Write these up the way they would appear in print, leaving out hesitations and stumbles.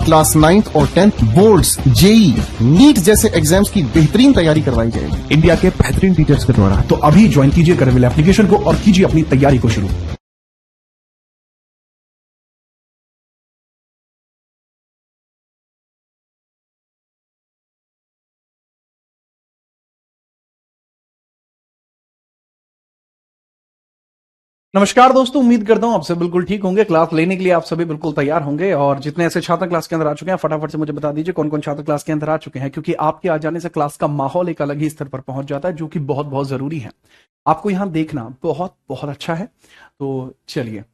Class 9th और 10th boards, JEE, NEET जैसे exams की बेहतरीन तैयारी करवाई जाएगी इंडिया के बेहतरीन टीचर्स के द्वारा। तो अभी ज्वाइन कीजिए करवेल एप्लीकेशन को और कीजिए अपनी तैयारी को शुरू। नमस्कार दोस्तों, उम्मीद करता हूं आप सब बिल्कुल ठीक होंगे। क्लास लेने के लिए आप सभी बिल्कुल तैयार होंगे। और जितने ऐसे छात्र क्लास के अंदर आ चुके हैं फटाफट से मुझे बता दीजिए कौन कौन छात्र क्लास के अंदर आ चुके हैं, क्योंकि आपके आ जाने से क्लास का माहौल एक अलग ही स्तर पर पहुंच जाता है, जो कि बहुत बहुत जरूरी है। आपको यहां देखना बहुत बहुत अच्छा है। तो चलिए,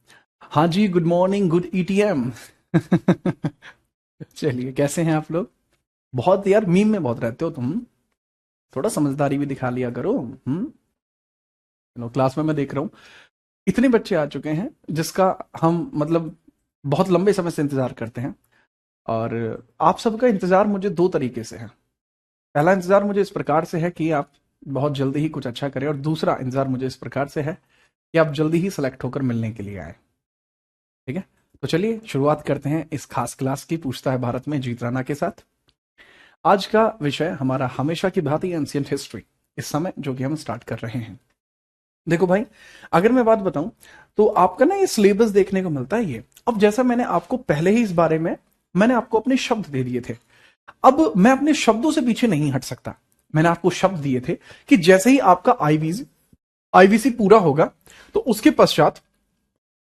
हाँ जी, गुड मॉर्निंग, गुड ईटीएम। चलिए, कैसे हैं आप लोग? बहुत यार मीम में बहुत रहते हो तुम, थोड़ा समझदारी भी दिखा लिया करो। क्लास में मैं देख रहा हूँ इतने बच्चे आ चुके हैं जिसका हम मतलब बहुत लंबे समय से इंतजार करते हैं। और आप सबका इंतजार मुझे दो तरीके से है। पहला इंतजार मुझे इस प्रकार से है कि आप बहुत जल्दी ही कुछ अच्छा करें, और दूसरा इंतजार मुझे इस प्रकार से है कि आप जल्दी ही सेलेक्ट होकर मिलने के लिए आए। ठीक है, तो चलिए शुरुआत करते हैं इस खास क्लास की पूछता है भारत में जीत राणा के साथ। आज का विषय हमारा हमेशा की भांति एंशिएंट हिस्ट्री, इस समय जो कि हम स्टार्ट कर रहे हैं। देखो भाई, अगर मैं बात बताऊं तो आपका ना ये सिलेबस देखने को मिलता है ये। अब जैसा मैंने आपको पहले ही इस बारे में मैंने आपको अपने शब्द दे दिए थे, अब मैं अपने शब्दों से पीछे नहीं हट सकता। मैंने आपको शब्द दिए थे कि जैसे ही आपका आईवीसी पूरा होगा तो उसके पश्चात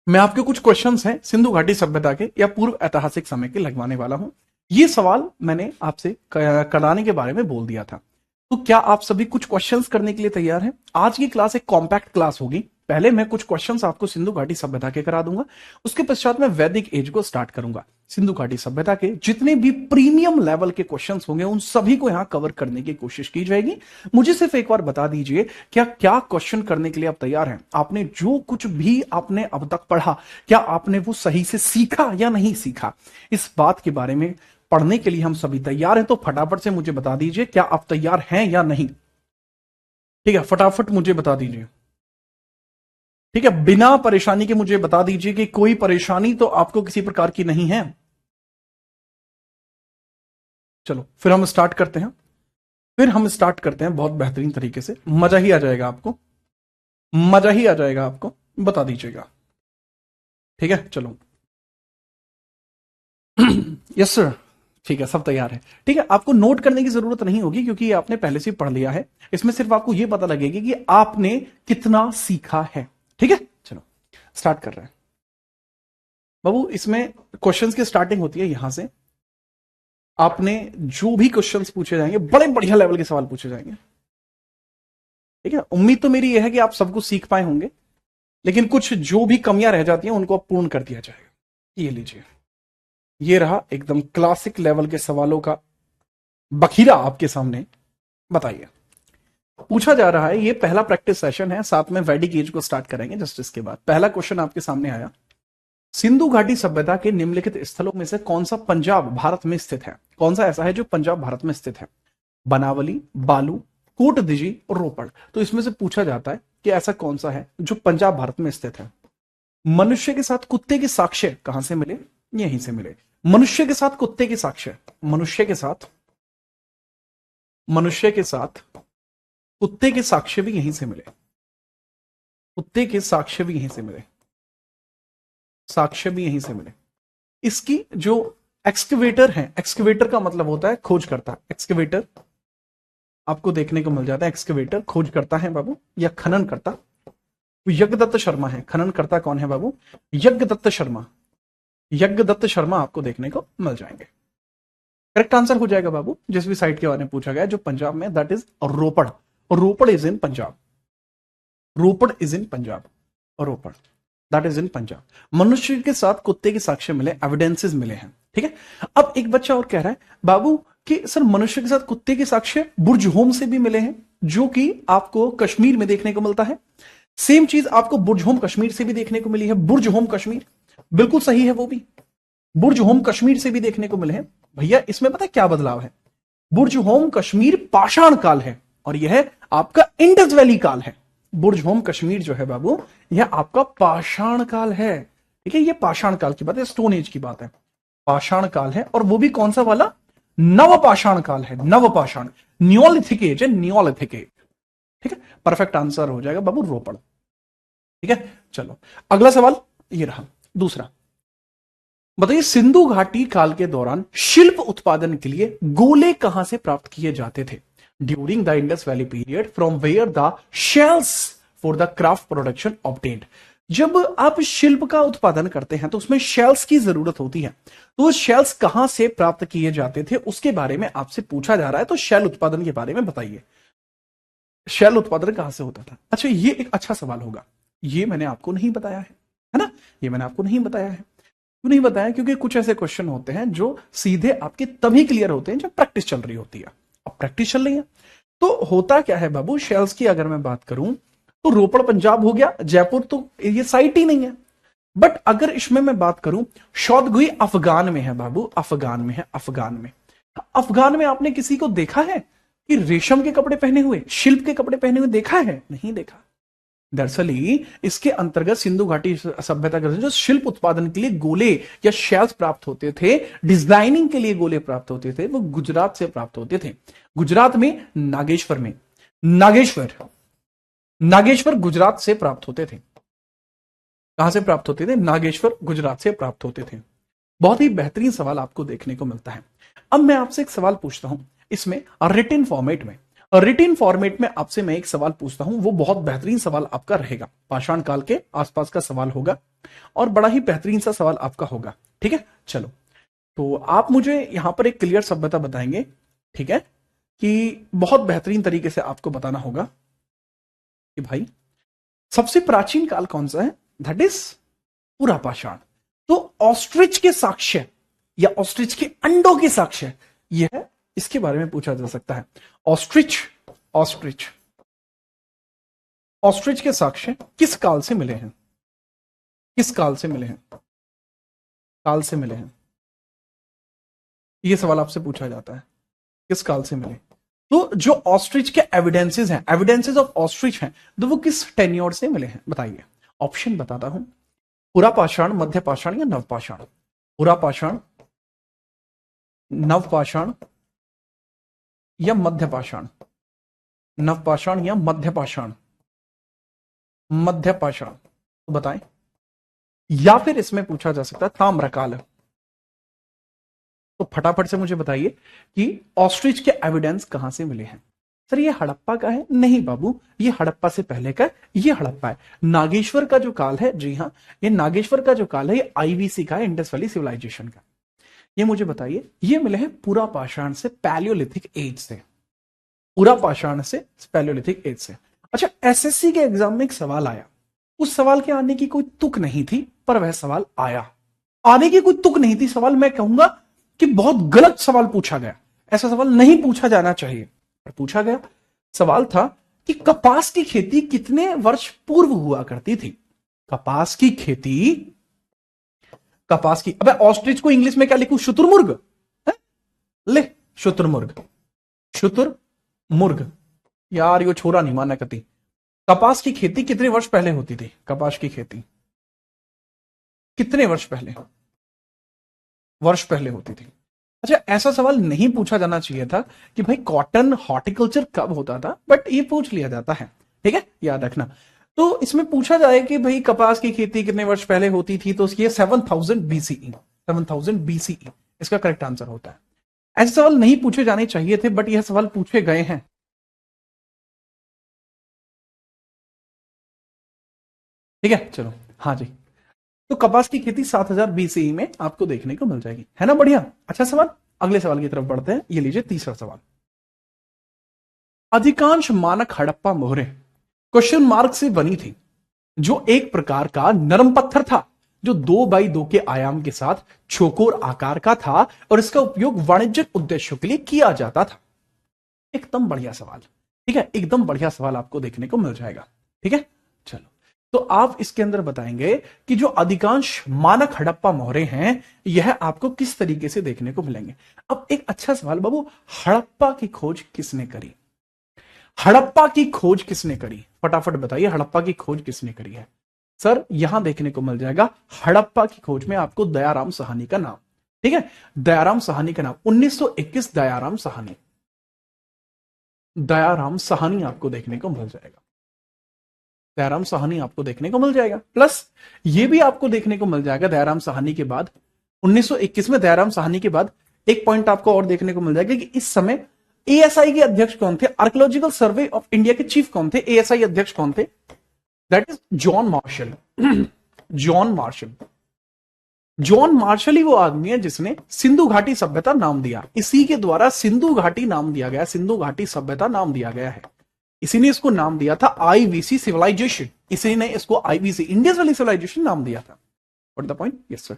मैं आपके कुछ क्वेश्चंस हैं सिंधु घाटी सभ्यता के या पूर्व ऐतिहासिक समय के लगवाने वाला हूं। ये सवाल मैंने आपसे कराने के बारे में बोल दिया था। तो क्या आप सभी कुछ क्वेश्चंस करने के लिए तैयार हैं? आज की क्लास एक कॉम्पैक्ट क्लास होगी। पहले मैं कुछ क्वेश्चंस आपको सिंधु घाटी सभ्यता के करा दूंगा, उसके पश्चात मैं वैदिक एज को स्टार्ट करूंगा। सिंधु घाटी सभ्यता के जितने भी प्रीमियम लेवल के क्वेश्चंस होंगे उन सभी को यहां कवर करने की कोशिश की जाएगी। मुझे सिर्फ एक बार बता दीजिए, क्या क्या क्वेश्चन करने के लिए आप तैयार हैं? आपने जो कुछ भी आपने अब तक पढ़ा, क्या आपने वो सही से सीखा या नहीं सीखा? इस बात के बारे में पढ़ने के लिए हम सभी तैयार हैं। तो फटाफट से मुझे बता दीजिए क्या आप तैयार हैं या नहीं। ठीक है, फटाफट मुझे बता दीजिए। ठीक है, बिना परेशानी के मुझे बता दीजिए कि कोई परेशानी तो आपको किसी प्रकार की नहीं है। चलो फिर हम स्टार्ट करते हैं। बहुत बेहतरीन तरीके से, मजा ही आ जाएगा आपको, मजा ही आ जाएगा आपको, बता दीजिएगा। ठीक है, चलो। यस सर, ठीक है, सब तैयार है। ठीक है, आपको नोट करने की जरूरत नहीं होगी क्योंकि ये आपने पहले से पढ़ लिया है। इसमें सिर्फ आपको ये पता लगेगा कि आपने कितना सीखा है। ठीक है, चलो स्टार्ट कर रहे हैं बाबू। इसमें क्वेश्चंस की स्टार्टिंग होती है यहां से। आपने जो भी क्वेश्चंस पूछे जाएंगे बड़े बढ़िया लेवल के सवाल पूछे जाएंगे। ठीक है, उम्मीद तो मेरी यह है कि आप सब कुछ सीख पाए होंगे, लेकिन कुछ जो भी कमियां रह जाती हैं उनको पूर्ण कर दिया जाएगा। ये लीजिए, ये रहा एकदम क्लासिक लेवल के सवालों का बखीरा आपके सामने। बताइए, पूछा जा रहा है, ये पहला प्रैक्टिस सेशन है, साथ में वैदिक एज को स्टार्ट करेंगे जस्ट इसके बाद। पहला क्वेश्चन आपके सामने आया, सिंधु घाटी सभ्यता के निम्नलिखित स्थलों में से कौन सा पंजाब भारत में स्थित है? कौन सा ऐसा है जो पंजाब भारत में स्थित है? बनावली, बालू, कोटदीजी और रोपड़। तो इसमें से पूछा जाता है कि ऐसा कौन सा है जो पंजाब भारत में स्थित है। मनुष्य के साथ कुत्ते के साक्ष्य कहां से मिले? यहीं से मिले। मनुष्य के साथ कुत्ते के साक्ष्य, मनुष्य के साथ कुत्ते के साक्ष्य भी यहीं से मिले। कुत्ते के साक्ष्य भी यहीं से मिले, साक्ष्य भी यहीं से मिले। इसकी जो एक्सकवेटर है, एक्सकवेटर का मतलब होता है खोज करता। एक्सकवेटर आपको देखने को मिल जाता है, एक्सकवेटर खोज करता है बाबू, या खनन करता। यज्ञदत्त शर्मा है। खनन करता कौन है बाबू? यज्ञदत्त शर्मा। यज्ञदत्त शर्मा आपको देखने को मिल जाएंगे। करेक्ट आंसर हो जाएगा बाबू जिस भी साइट के बारे में पूछा गया जो पंजाब में, that is Ropar. Ropar is in Punjab. Ropar is in Punjab. Ropar that is इन पंजाब। मनुष्य के साथ कुत्ते के साक्ष्य मिले, एविडेंसेस मिले हैं। ठीक है, अब एक बच्चा और कह रहा है बाबू कि सर मनुष्य के साथ कुत्ते के साक्ष्य बुर्ज होम से भी मिले हैं, जो कि आपको कश्मीर में देखने को मिलता है। सेम चीज आपको बुर्ज होम कश्मीर से भी देखने को मिली है। बुर्ज होम कश्मीर बिल्कुल सही है, वो भी बुर्ज होम कश्मीर से भी देखने को मिले हैं। भैया इसमें पता है क्या बदलाव है? बुर्ज होम कश्मीर पाषाण काल है और यह आपका इंडस वैली काल है। बुर्ज होम कश्मीर जो है बाबू, यह आपका पाषाण काल है। ठीक है, ये पाषाण काल की बात है, स्टोन एज की बात है। पाषाण काल है, और वो भी कौन सा वाला? नवपाषाण काल है, नवपाषाण, नियोलिथिक एज है, नियोलिथिक एज। ठीक है, परफेक्ट आंसर हो जाएगा बाबू रोपड़। ठीक है, चलो अगला सवाल ये रहा दूसरा। बताइए सिंधु घाटी काल के दौरान शिल्प उत्पादन के लिए गोले कहां से प्राप्त किए जाते थे? During the Indus valley period from where the shells for the craft production obtained. जब आप शिल्प का उत्पादन करते हैं तो उसमें शेल्स की जरूरत होती है, तो वो शेल्स कहां से प्राप्त किए जाते थे उसके बारे में आपसे पूछा जा रहा है। तो शेल उत्पादन के बारे में बताइए, शेल उत्पादन कहां से होता था? अच्छा, ये एक अच्छा सवाल होगा, ये मैंने आपको नहीं बताया है ना, ये मैंने आपको नहीं बताया है। क्यों नहीं बताया? क्योंकि कुछ ऐसे क्वेश्चन होते हैं जो सीधे आपके तभी क्लियर होते हैं जब प्रैक्टिस चल रही होती है। अब प्रैक्टिस चल रही है तो होता क्या है बाबू, शेल्स की अगर मैं बात करूं तो रोपड़ पंजाब हो गया, जयपुर तो ये साइट ही नहीं है। बट अगर इसमें मैं बात करूं, शौदगुई अफगान में है बाबू, अफगान में है, अफगान में। अफगान में आपने किसी को देखा है कि रेशम के कपड़े पहने हुए, शिल्प के कपड़े पहने हुए देखा है? नहीं देखा। दरअसल इसके अंतर्गत सिंधु घाटी सभ्यता के जो शिल्प उत्पादन के लिए गोले या शेल्स प्राप्त होते थे, डिजाइनिंग के लिए गोले प्राप्त होते थे, वो गुजरात से प्राप्त होते थे। गुजरात में नागेश्वर में, नागेश्वर गुजरात से प्राप्त होते थे। कहां से प्राप्त होते थे? नागेश्वर गुजरात से प्राप्त होते थे। बहुत ही बेहतरीन सवाल आपको देखने को मिलता है। अब मैं आपसे एक सवाल पूछता हूं, इसमें रिटन फॉर्मेट में, रिटन फॉर्मेट में आपसे मैं एक सवाल पूछता हूं, वो बहुत बेहतरीन सवाल आपका रहेगा, पाषाण काल के आसपास का सवाल होगा और बड़ा ही बेहतरीन सा सवाल आपका होगा। ठीक है, चलो तो आप मुझे यहां पर एक क्लियर सभ्यता बताएंगे, ठीक है, कि बहुत बेहतरीन तरीके से आपको बताना होगा कि भाई सबसे प्राचीन काल कौन सा है? दैट इज पूरा पाषाण। तो ऑस्ट्रिच के साक्ष्य या ऑस्ट्रिच के अंडों के साक्ष्य, यह है, इसके बारे में पूछा जा सकता है। ऑस्ट्रिच ऑस्ट्रिच ऑस्ट्रिच के साक्ष्य किस काल से मिले हैं? किस काल से मिले हैं? काल से मिले हैं, यह सवाल आपसे पूछा जाता है, किस काल से मिले? तो जो ऑस्ट्रिच के एविडेंसेस हैं, एविडेंसेस ऑफ ऑस्ट्रिच हैं, तो वो किस टेन्योर से मिले हैं? बताइए। ऑप्शन बताता हूं, पुरा पाषाण, मध्य पाषाण या नवपाषाण? पुरा पाषाण, नवपाषाण या मध्य पाषाण? नवपाषाण या मध्य पाषाण? मध्य पाषाण, तो बताएं। या फिर इसमें पूछा जा सकता है ताम्रकाल। तो फटाफट से मुझे बताइए कि ऑस्ट्रिच के एविडेंस कहां से मिले हैं? सर ये हड़प्पा का है? नहीं बाबू, ये हड़प्पा से पहले का, ये हड़प्पा है। नागेश्वर का जो काल है, जी हां, ये नागेश्वर का जो काल है, ये आईवीसी का है, इंडस वैली सिविलाइजेशन का। ये मुझे बताइए, ये मिले हैं पूरा पाषाण से, पैलियोलिथिक एज से, पूरा पाषाण से, पैलियोलिथिक एज से। अच्छा, एसएससी के एग्जाम में एक सवाल आया, उस सवाल के आने की कोई तुक नहीं थी, पर वह सवाल आया। आने की कोई तुक नहीं थी, सवाल मैं कहूंगा कि बहुत गलत सवाल पूछा गया, ऐसा सवाल नहीं पूछा जाना चाहिए, पर पूछा गया। सवाल था कि कपास की खेती कितने वर्ष पूर्व हुआ करती थी? कपास की खेती, कपास की, अबे ऑस्ट्रिच को इंग्लिश में क्या लिखूं? शुतुरमुर्ग है? ले शुतुरमुर्ग, शुतुरमुर्ग। यार यो छोरा नहीं माना कती। कपास की खेती कितने वर्ष पहले होती थी? कपास की खेती कितने वर्ष पहले, वर्ष पहले होती थी? अच्छा, ऐसा सवाल नहीं पूछा जाना चाहिए था कि भाई कॉटन हॉर्टिकल्चर कब होता था, बट ये पूछ लिया जाता है। ठीक है, याद रखना। तो इसमें पूछा जाए कि भाई कपास की खेती कितने वर्ष पहले होती थी, तो ये 7000 बीसीई, 7000 बीसीई इसका करेक्ट आंसर होता है। ऐसे सवाल नहीं पूछे जाने चाहिए थे, बट यह सवाल पूछे गए हैं। ठीक है, चलो, हाँ जी। तो कपास की खेती 7000 बीसीई में आपको देखने को मिल जाएगी, है ना? बढ़िया, अच्छा सवाल। अगले सवाल की तरफ बढ़ते हैं, ये लीजिए तीसरा सवाल। अधिकांश मानक हड़प्पा मोहरें क्वेश्चन मार्क से बनी थी, जो एक प्रकार का नरम पत्थर था, जो 2x2 के आयाम के साथ चौकोर आकार का था और इसका उपयोग वाणिज्यिक उद्देश्यों के लिए किया जाता था। एकदम बढ़िया सवाल, ठीक है, एकदम बढ़िया सवाल आपको देखने को मिल जाएगा। ठीक है, चलो, तो आप इसके अंदर बताएंगे कि जो अधिकांश मानक हड़प्पा मोहरे हैं, यह आपको किस तरीके से देखने को मिलेंगे। अब एक अच्छा सवाल बाबू, हड़प्पा की खोज किसने करी? हड़प्पा की खोज किसने करी? फटाफट बताइए, हड़प्पा की खोज किसने करी है? सर यहां देखने को मिल जाएगा हड़प्पा की खोज में आपको दयाराम साहनी का नाम। ठीक है, दयाराम साहनी का नाम 1921, दयाराम साहनी, दयाराम साहनी आपको देखने को मिल जाएगा, दयाराम साहनी आपको देखने को मिल जाएगा। प्लस ये भी आपको देखने को मिल जाएगा दयाराम साहनी के बाद 1921 में दयाराम साहनी के बाद एक पॉइंट आपको और देखने को मिल जाएगा कि इस समय एएसआई के अध्यक्ष कौन थे, आर्कियोलॉजिकल सर्वे ऑफ इंडिया के चीफ कौन थे, एएसआई अध्यक्ष कौन थे, that is John Marshall. John Marshall, John Marshall ही वो आदमी है जिसने सिंधु घाटी सभ्यता नाम दिया, इसी के द्वारा सिंधु घाटी नाम दिया गया, सिंधु घाटी सभ्यता नाम दिया गया है, इसी ने इसको नाम दिया था आईवीसी सिविलाइजेशन, इसी ने इसको आईवीसी इंडियस वाली सिविलाइजेशन नाम दिया था। What the point? Yes sir.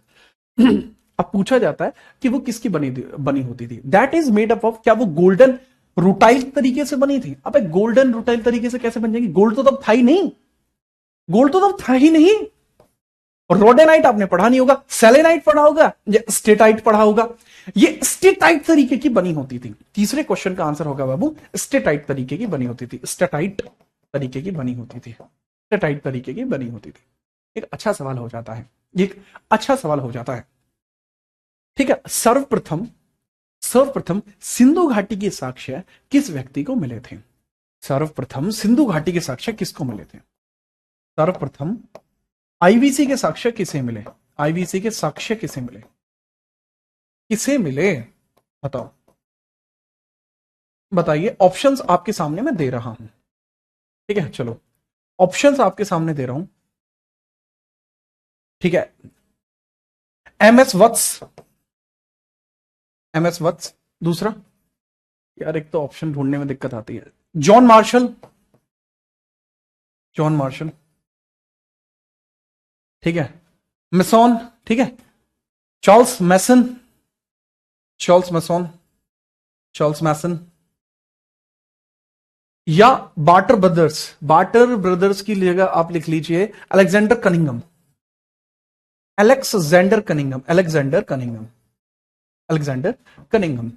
अब पूछा जाता है कि वो किसकी बनी होती थी, that is made up of, क्या वो गोल्डन रूटाइल तरीके से बनी थी? अब गोल्डन रूटाइल तरीके से कैसे बन जाएगी? गोल्ड तो तब था ही नहीं, गोल्ड तो तब था ही नहीं। और रोडेनाइट आपने पढ़ा नहीं होगा, सेलेनाइट पढ़ा होगा या स्टेटाइट पढ़ा होगा, ये स्टेटाइट तरीके की बनी होती थी। तीसरे क्वेश्चन का आंसर होगा बाबू, स्टेटाइट तरीके की बनी होती थी, स्टेटाइट तरीके की बनी होती थी, स्टेटाइट तरीके की बनी होती थी। एक अच्छा सवाल हो जाता है, एक अच्छा सवाल हो जाता है, ठीक है। सर्वप्रथम सिंधु घाटी के साक्ष्य किस व्यक्ति को मिले थे? सर्वप्रथम सिंधु घाटी के साक्ष्य किसको मिले थे? सर्वप्रथम आईवीसी के साक्ष्य किसे मिले? आईवीसी के साक्ष्य किसे मिले? किसे मिले बताओ, बताइए। ऑप्शंस आपके सामने मैं दे रहा हूं, ठीक है, चलो ऑप्शंस आपके सामने दे रहा हूं, ठीक है। एमएस वत्स, एमएस वत्स, दूसरा यार एक तो ऑप्शन ढूंढने में दिक्कत आती है, जॉन मार्शल, जॉन मार्शल, ठीक है, मैसन, ठीक है, चार्ल्स मैसन, चार्ल्स मैसन, चार्ल्स मैसन, या बार्टर ब्रदर्स, बार्टर ब्रदर्स की जगह आप लिख लीजिए Alexander Cunningham, Alexander Cunningham, Alexander Cunningham, Alexander Cunningham.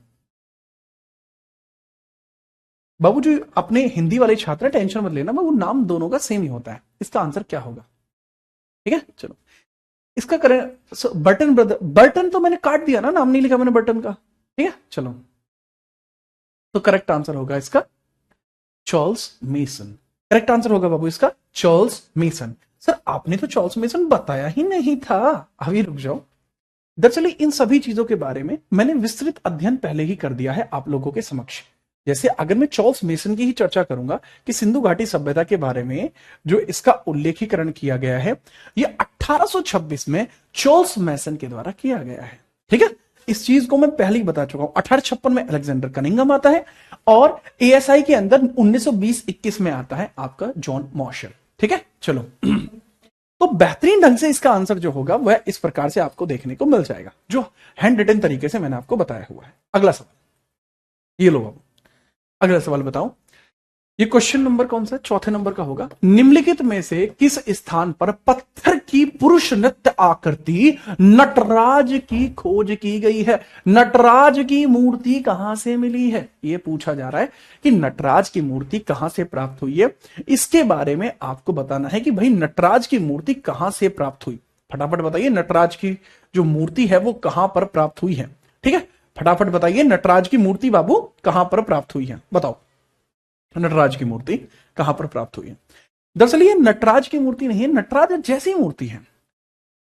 बाबू जी अपने हिंदी वाले छात्र टेंशन मत लेना बाबू, नाम दोनों का सेम ही होता है। इसका आंसर क्या होगा? ठीक है, चलो इसका करें बर्टन ब्रदर, बर्टन तो मैंने काट दिया ना, नाम नहीं लिखा मैंने बर्टन का, ठीक है, चलो तो करेक्ट आंसर होगा इसका चार्ल्स मेसन, करेक्ट आंसर होगा बाबू इसका चार्ल्स मेसन। सर आपने तो चार्ल्स मेसन बताया ही नहीं था, अभी रुक जाओ। दरअसल इन सभी चीजों के बारे में मैंने विस्तृत अध्ययन पहले ही कर दिया है आप लोगों के समक्ष। जैसे अगर मैं चार्ल्स मेसन की ही चर्चा करूंगा कि सिंधु घाटी सभ्यता के बारे में जो इसका उल्लेखीकरण किया गया है, यह 1826 में चार्ल्स मेसन के द्वारा किया गया है, ठीक है। इस चीज को मैं पहले ही बता चुका हूं। 1856 में अलेक्जेंडर कनिंगम आता है और एएसआई के अंदर 1920-21 में आता है आपका जॉन मार्शल, ठीक है। चलो तो बेहतरीन ढंग से इसका आंसर जो होगा वह इस प्रकार से आपको देखने को मिल जाएगा, जो हैंड रिटन तरीके से मैंने आपको बताया हुआ है। अगला सवाल, ये लो बाबू, अगला सवाल बताओ। ये क्वेश्चन नंबर कौन सा? चौथे नंबर का होगा। निम्नलिखित में से किस स्थान पर पत्थर की पुरुष नृत्य आकृति नटराज की खोज की गई है? नटराज की मूर्ति कहां से मिली है? यह पूछा जा रहा है कि नटराज की मूर्ति कहां से प्राप्त हुई है। इसके बारे में आपको बताना है कि भाई नटराज की मूर्ति कहां से प्राप्त हुई। फटाफट बताइए नटराज की जो मूर्ति है वो कहां पर प्राप्त हुई है, ठीक है। फटाफट बताइए नटराज की मूर्ति बाबू कहां पर प्राप्त हुई है, बताओ नटराज की मूर्ति कहां पर प्राप्त हुई है। दरअसल ये नटराज की मूर्ति नहीं है, नटराज जैसी मूर्ति है,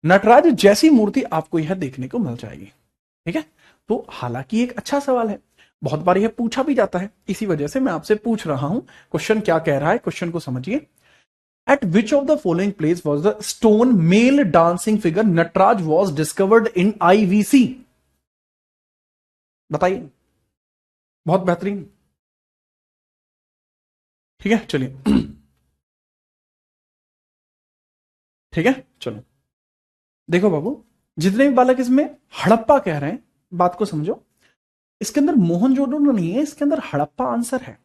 नटराज जैसी मूर्ति आपको यह देखने को मिल जाएगी, ठीक है। तो हालांकि एक अच्छा सवाल है, बहुत बार यह पूछा भी जाता है, इसी वजह से मैं आपसे पूछ रहा हूं। क्वेश्चन क्या कह रहा है, क्वेश्चन को समझिए। At which of the following place was the stone male dancing figure Nataraja was discovered in IVC? बताइए, बहुत बेहतरीन, ठीक है। चलिए ठीक है, चलो देखो बाबू, जितने भी बालक इसमें हड़प्पा कह रहे हैं बात को समझो, इसके अंदर मोहनजोदड़ो नहीं है, इसके अंदर हड़प्पा आंसर है।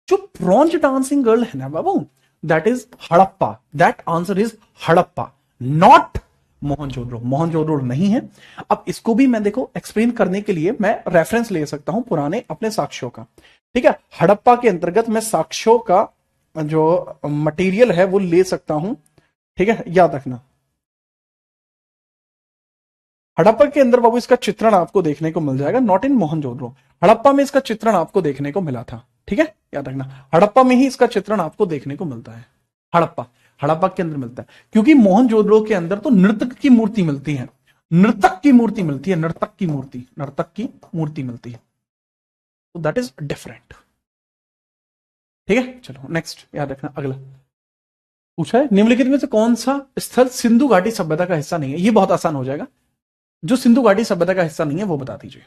जो ब्रॉन्ज डांसिंग गर्ल है ना बाबू, that is Harappa, that answer is Harappa, not Mohenjodaro. Mohenjodaro नहीं है। अब इसको भी मैं देखो एक्सप्लेन करने के लिए मैं रेफरेंस ले सकता हूं पुराने अपने साक्ष्यों का, ठीक है। हड़प्पा के अंतर्गत मैं साक्ष्यों का जो मटेरियल है वो ले सकता हूं, ठीक है, याद रखना। हड़प्पा के अंदर बाबू इसका चित्रण आपको देखने को मिल जाएगा, नॉट इन मोहनजोदड़ो। हड़प्पा में इसका चित्रण आपको देखने को मिला था, ठीक है, याद रखना, हड़प्पा में ही इसका चित्रण आपको देखने को मिलता है। हड़प्पा हड़प्पा के अंदर मिलता है, क्योंकि मोहनजोदड़ो के अंदर तो नर्तक की मूर्ति मिलती है, नर्तक की मूर्ति मिलती है, नर्तक की मूर्ति, नर्तक की मूर्ति मिलती है, तो दैट इज डिफरेंट। ठीक है, चलो नेक्स्ट याद रखना। अगला पूछा है, निम्नलिखित में से कौन सा स्थल सिंधु घाटी सभ्यता का हिस्सा नहीं है? ये बहुत आसान हो जाएगा, जो सिंधु घाटी सभ्यता का हिस्सा नहीं है वो बता दीजिए।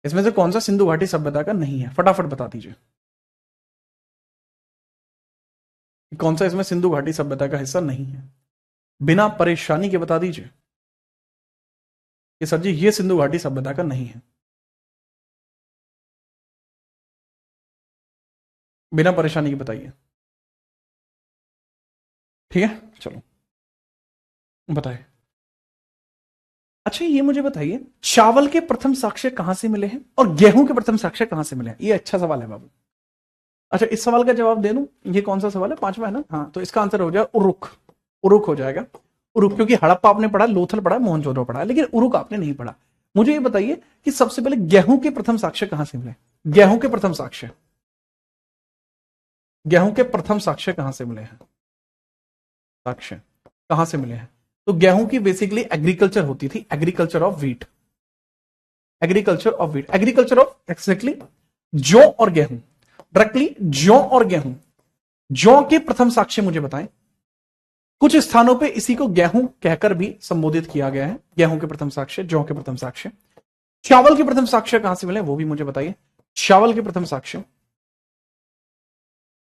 इसमें से कौन सा सिंधु घाटी सभ्यता का नहीं है, फटाफट बता दीजिए। कौन सा इसमें सिंधु घाटी सभ्यता का हिस्सा नहीं है, बिना परेशानी के बता दीजिए कि सर जी ये सिंधु घाटी सभ्यता का नहीं है, बिना परेशानी के बताइए। ठीक है, चलो बताइए। अच्छा ये मुझे बताइए, चावल के प्रथम साक्ष्य कहां से मिले हैं और गेहूं के प्रथम साक्ष्य कहां से मिले हैं? ये अच्छा सवाल है बाबू। अच्छा इस सवाल का जवाब दे दूं, ये कौन सा सवाल है, 5वां है ना? हाँ, तो इसका आंसर हो जाएगा उरुक, उरुक हो जाएगा, उरुक, क्योंकि हड़प्पा आपने पढ़ा, लोथल पढ़ा, मोहनजोदड़ो पढ़ा, लेकिन उरुक आपने नहीं पढ़ा। मुझे ये बताइए कि सबसे पहले गेहूं के प्रथम साक्ष्य कहां से मिले? गेहूं के प्रथम साक्ष्य, गेहूं के प्रथम साक्ष्य कहां से मिले हैं? साक्ष्य कहां से मिले हैं? तो गेहूं की बेसिकली एग्रीकल्चर होती थी, agriculture of wheat, agriculture of wheat, agriculture of exactly जौ और गेहूं, डायरेक्टली जौ और गेहूं। जौ के प्रथम साक्ष्य मुझे बताएं। कुछ स्थानों पे इसी को गेहूं कहकर भी संबोधित किया गया है, गेहूं के प्रथम साक्ष्य, जौ के प्रथम साक्ष्य। चावल के प्रथम साक्ष्य कहां से मिले वो भी मुझे बताइए। चावल के प्रथम साक्ष्य,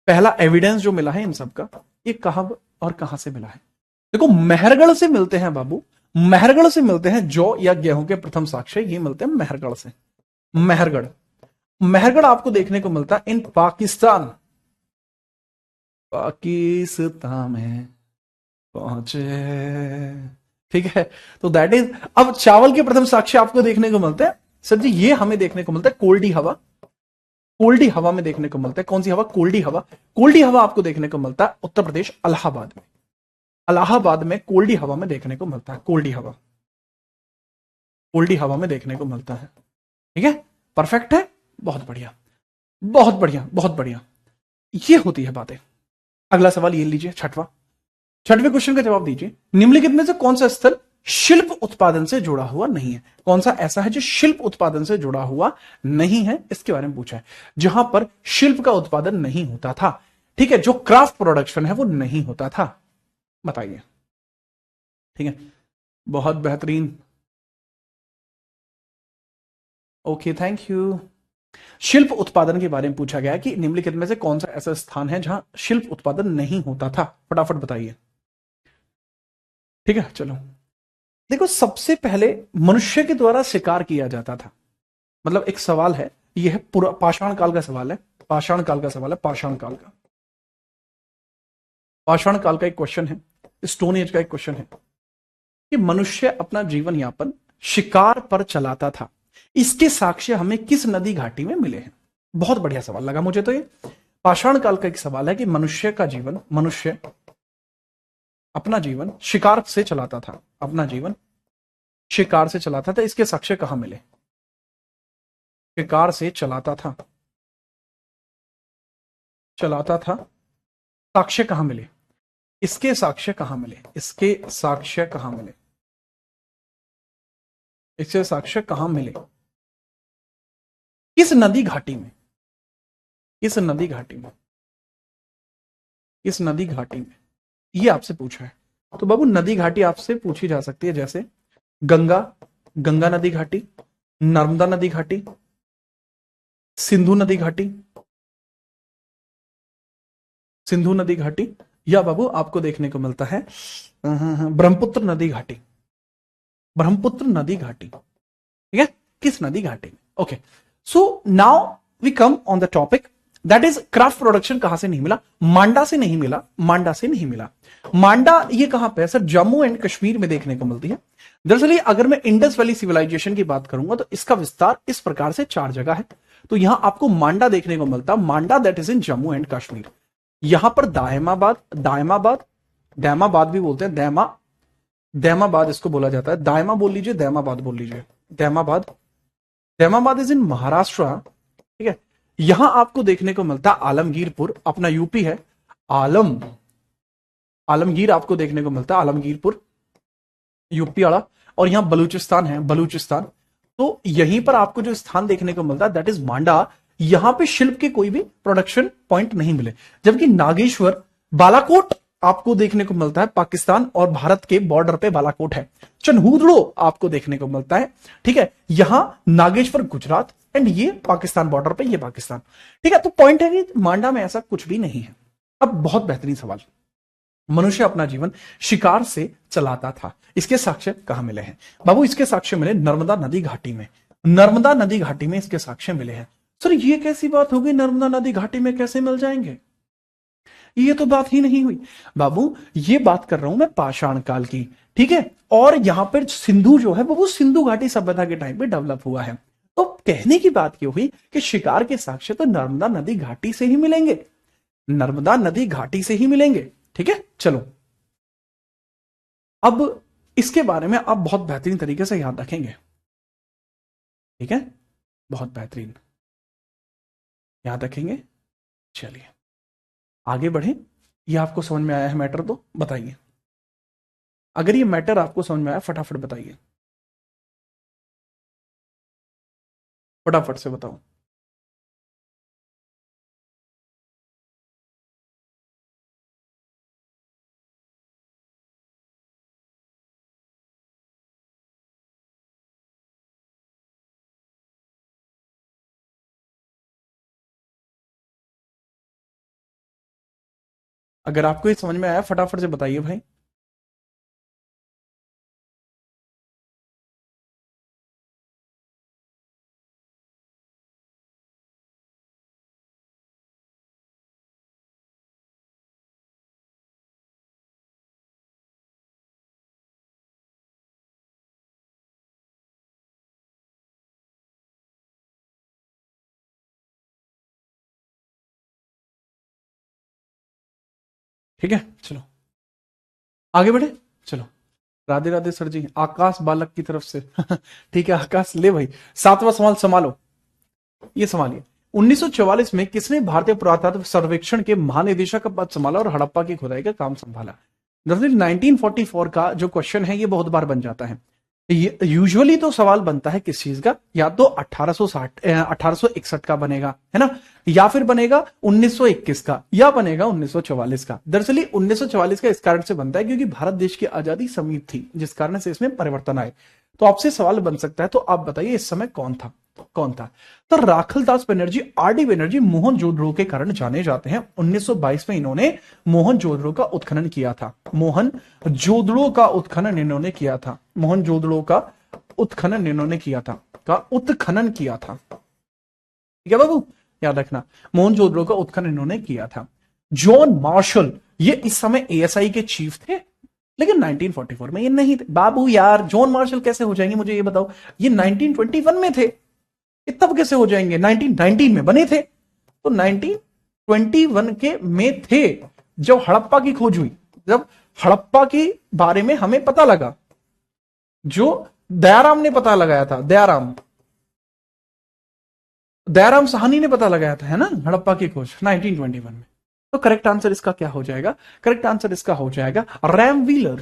पहला एविडेंस जो मिला है इन सब का, ये कहां और कहां से मिला है? देखो मेहरगढ़ से मिलते हैं बाबू, मेहरगढ़ से मिलते हैं जौ या गेहूं के प्रथम साक्ष्य, ये मिलते हैं मेहरगढ़ से। मेहरगढ़, मेहरगढ़ आपको देखने को मिलता है इन पाकिस्तान, पाकिस्तान में पहुंचे, ठीक है, तो दैट इज। अब चावल के प्रथम साक्ष्य आपको देखने को मिलते हैं सर जी, ये हमें देखने को मिलता है कोल्डी हवा, कोल्डी हवा में देखने को मिलता है। कौन सी हवा? कोल्डी हवा। कोल्डी हवा आपको देखने को मिलता है उत्तर प्रदेश इलाहाबाद में, इलाहाबाद में कोल्डी हवा में देखने को मिलता है, कोल्डी हवा, कोल्डी हवा में देखने को मिलता है। ठीक है, परफेक्ट है, बहुत बढ़िया, बहुत बढ़िया, बहुत बढ़िया, ये होती है बातें। अगला सवाल ये लीजिए, छठवें क्वेश्चन का जवाब दीजिए। निम्नलिखित में से कौन सा स्थल शिल्प उत्पादन से जुड़ा हुआ नहीं है? कौन सा ऐसा है जो शिल्प उत्पादन से जुड़ा हुआ नहीं है, इसके बारे में पूछा है, जहां पर शिल्प का उत्पादन नहीं होता था। ठीक है, जो क्राफ्ट प्रोडक्शन है वो नहीं होता था, बताइए। ठीक है, बहुत बेहतरीन, ओके, थैंक यू। शिल्प उत्पादन के बारे में पूछा गया कि निम्नलिखित में से कौन सा ऐसा स्थान है जहां शिल्प उत्पादन नहीं होता था, फटाफट बताइए। ठीक है, चलो देखो, सबसे पहले मनुष्य के द्वारा शिकार किया जाता था, मतलब एक सवाल है, यह है पूरा पाषाण काल का सवाल है, पाषाण काल का सवाल है, पाषाण काल का, पाषाण काल का एक क्वेश्चन है, स्टोन एज का एक क्वेश्चन है कि मनुष्य अपना जीवन यापन शिकार पर चलाता था, इसके साक्ष्य हमें किस नदी घाटी में मिले हैं? बहुत बढ़िया सवाल लगा मुझे तो ये। पाषाण काल का एक सवाल है कि मनुष्य का जीवन, मनुष्य अपना जीवन शिकार से चलाता था, अपना जीवन शिकार से चलाता था, इसके साक्ष्य कहां मिले? शिकार से चलाता था, चलाता था, साक्ष्य कहां मिले? इसके साक्ष्य कहां मिले? इसके साक्ष्य कहां मिले? इसके साक्ष्य कहां मिले? किस नदी घाटी में? इस नदी घाटी में, इस नदी घाटी में, ये आपसे पूछा है। तो बाबू नदी घाटी आपसे पूछी जा सकती है, जैसे गंगा, गंगा नदी घाटी, नर्मदा नदी घाटी, सिंधु नदी घाटी, सिंधु नदी घाटी, या बाबू आपको देखने को मिलता है ब्रह्मपुत्र नदी घाटी, ब्रह्मपुत्र नदी घाटी। ठीक है, किस नदी घाटी में? Okay, so now we come on the topic, that is craft production कहां से नहीं मिला? मांडा से नहीं मिला, मांडा से नहीं मिला। मांडा ये कहां पे है सर? जम्मू एंड कश्मीर में देखने को मिलती है। दरअसल अगर मैं इंडस वैली सिविलाइजेशन की बात करूंगा तो इसका विस्तार इस प्रकार से 4 जगह है, तो यहां आपको मांडा देखने को मिलता है, Manda that is in Jammu and Kashmir. यहां पर दायमाबाद, दायमाबाद, दैमाबाद भी बोलते हैं, दैमा, दैमाबाद इसको बोला जाता है। दायमा बोल लीजिए, दैमाबाद बोल लीजिए। Daimabad, Daimabad is in Maharashtra. ठीक है, यहां आपको देखने को मिलता है आलमगीरपुर, अपना यूपी है। आलमगीर आपको देखने को मिलता है, आलमगीरपुर यूपी वाला। और यहां बलूचिस्तान है, बलूचिस्तान। तो यहीं पर आपको जो स्थान देखने को मिलता है दैट इज मांडा। यहां पे शिल्प के कोई भी प्रोडक्शन पॉइंट नहीं मिले। जबकि नागेश्वर, बालाकोट आपको देखने को मिलता है, पाकिस्तान और भारत के बॉर्डर पे बालाकोट है। चनहूदड़ो आपको देखने को मिलता है। ठीक है, यहां नागेश्वर गुजरात, एंड ये पाकिस्तान बॉर्डर पे, ये पाकिस्तान। ठीक है, तो पॉइंट है कि मांडा में ऐसा कुछ भी नहीं है। अब बहुत बेहतरीन सवाल, मनुष्य अपना जीवन शिकार से चलाता था, इसके साक्ष्य कहां मिले हैं? बाबू इसके साक्ष्य मिले नर्मदा नदी घाटी में। नर्मदा नदी घाटी में इसके साक्ष्य मिले हैं। सर ये कैसी बात होगी, नर्मदा नदी घाटी में कैसे मिल जाएंगे? ये तो बात ही नहीं हुई बाबू। ये बात कर रहा हूं मैं पाषाण काल की। ठीक है, और यहां पर सिंधु जो है वो सिंधु घाटी सभ्यता के टाइम पे डेवलप हुआ है। तो कहने की बात ये हुई कि शिकार के साक्ष्य तो नर्मदा नदी घाटी से ही मिलेंगे, नर्मदा नदी घाटी से ही मिलेंगे। ठीक है, चलो अब इसके बारे में आप बहुत बेहतरीन तरीके से याद रखेंगे। ठीक है, बहुत बेहतरीन याद रखेंगे। चलिए आगे बढ़े। ये आपको समझ में आया है मैटर? तो बताइए, अगर ये मैटर आपको समझ में आया फटाफट बताइए, फटाफट से बताओ। अगर आपको ये समझ में आया फटाफट से बताइए भाई। ठीक है, चलो आगे बढ़े। चलो, राधे राधे सर जी, आकाश बालक की तरफ से ठीक है आकाश, ले भाई 7वां सवाल संभालो, ये संभालिए। 1944 में किसने भारतीय पुरातत्व सर्वेक्षण के महानिदेशक का पद संभाला और हड़प्पा की खुदाई का काम संभाला? दरअसल 1944 का जो क्वेश्चन है ये बहुत बार बन जाता है। यूजुअली तो सवाल बनता है किस चीज का, या तो 1861 का बनेगा, है ना, या फिर बनेगा 1921 का, या बनेगा 1944 का। दरअसल 1944 का इस कारण से बनता है क्योंकि भारत देश की आजादी समीप थी, जिस कारण से इसमें परिवर्तन आए। तो आपसे सवाल बन सकता है, तो आप बताइए इस समय कौन था? कौन था? तो राखलदास बनर्जी, आरडी बनर्जी मोहनजोदड़ो के कारण जाने जाते हैं। 1922 में इन्होंने मोहनजोदड़ो का उत्खनन किया था। मोहनजोदड़ो का उत्खनन इन्होंने किया था। मोहनजोदड़ो का उत्खनन इन्होंने किया था, का उत्खनन किया था। ठीक है बाबू, याद रखना, मोहनजोदड़ो का उत्खनन इन्होंने किया था। जॉन मार्शल, ये इस समय एएसआई के चीफ थे, लेकिन 1944 में ये नहीं थे। बाबू यार जॉन मार्शल कैसे हो जाएंगे मुझे ये बताओ, ये 1921 में थे, तब कैसे हो जाएंगे? 1919 में बने थे, तो 1921 के में थे जब हड़प्पा की खोज हुई, जब हड़प्पा के बारे में हमें पता लगा, जो दयाराम ने पता लगाया था, दयाराम साहनी ने पता लगाया था, है ना, हड़प्पा की खोज 1921 में। तो करेक्ट आंसर इसका क्या हो जाएगा? करेक्ट आंसर इसका हो जाएगा रैम व्हीलर।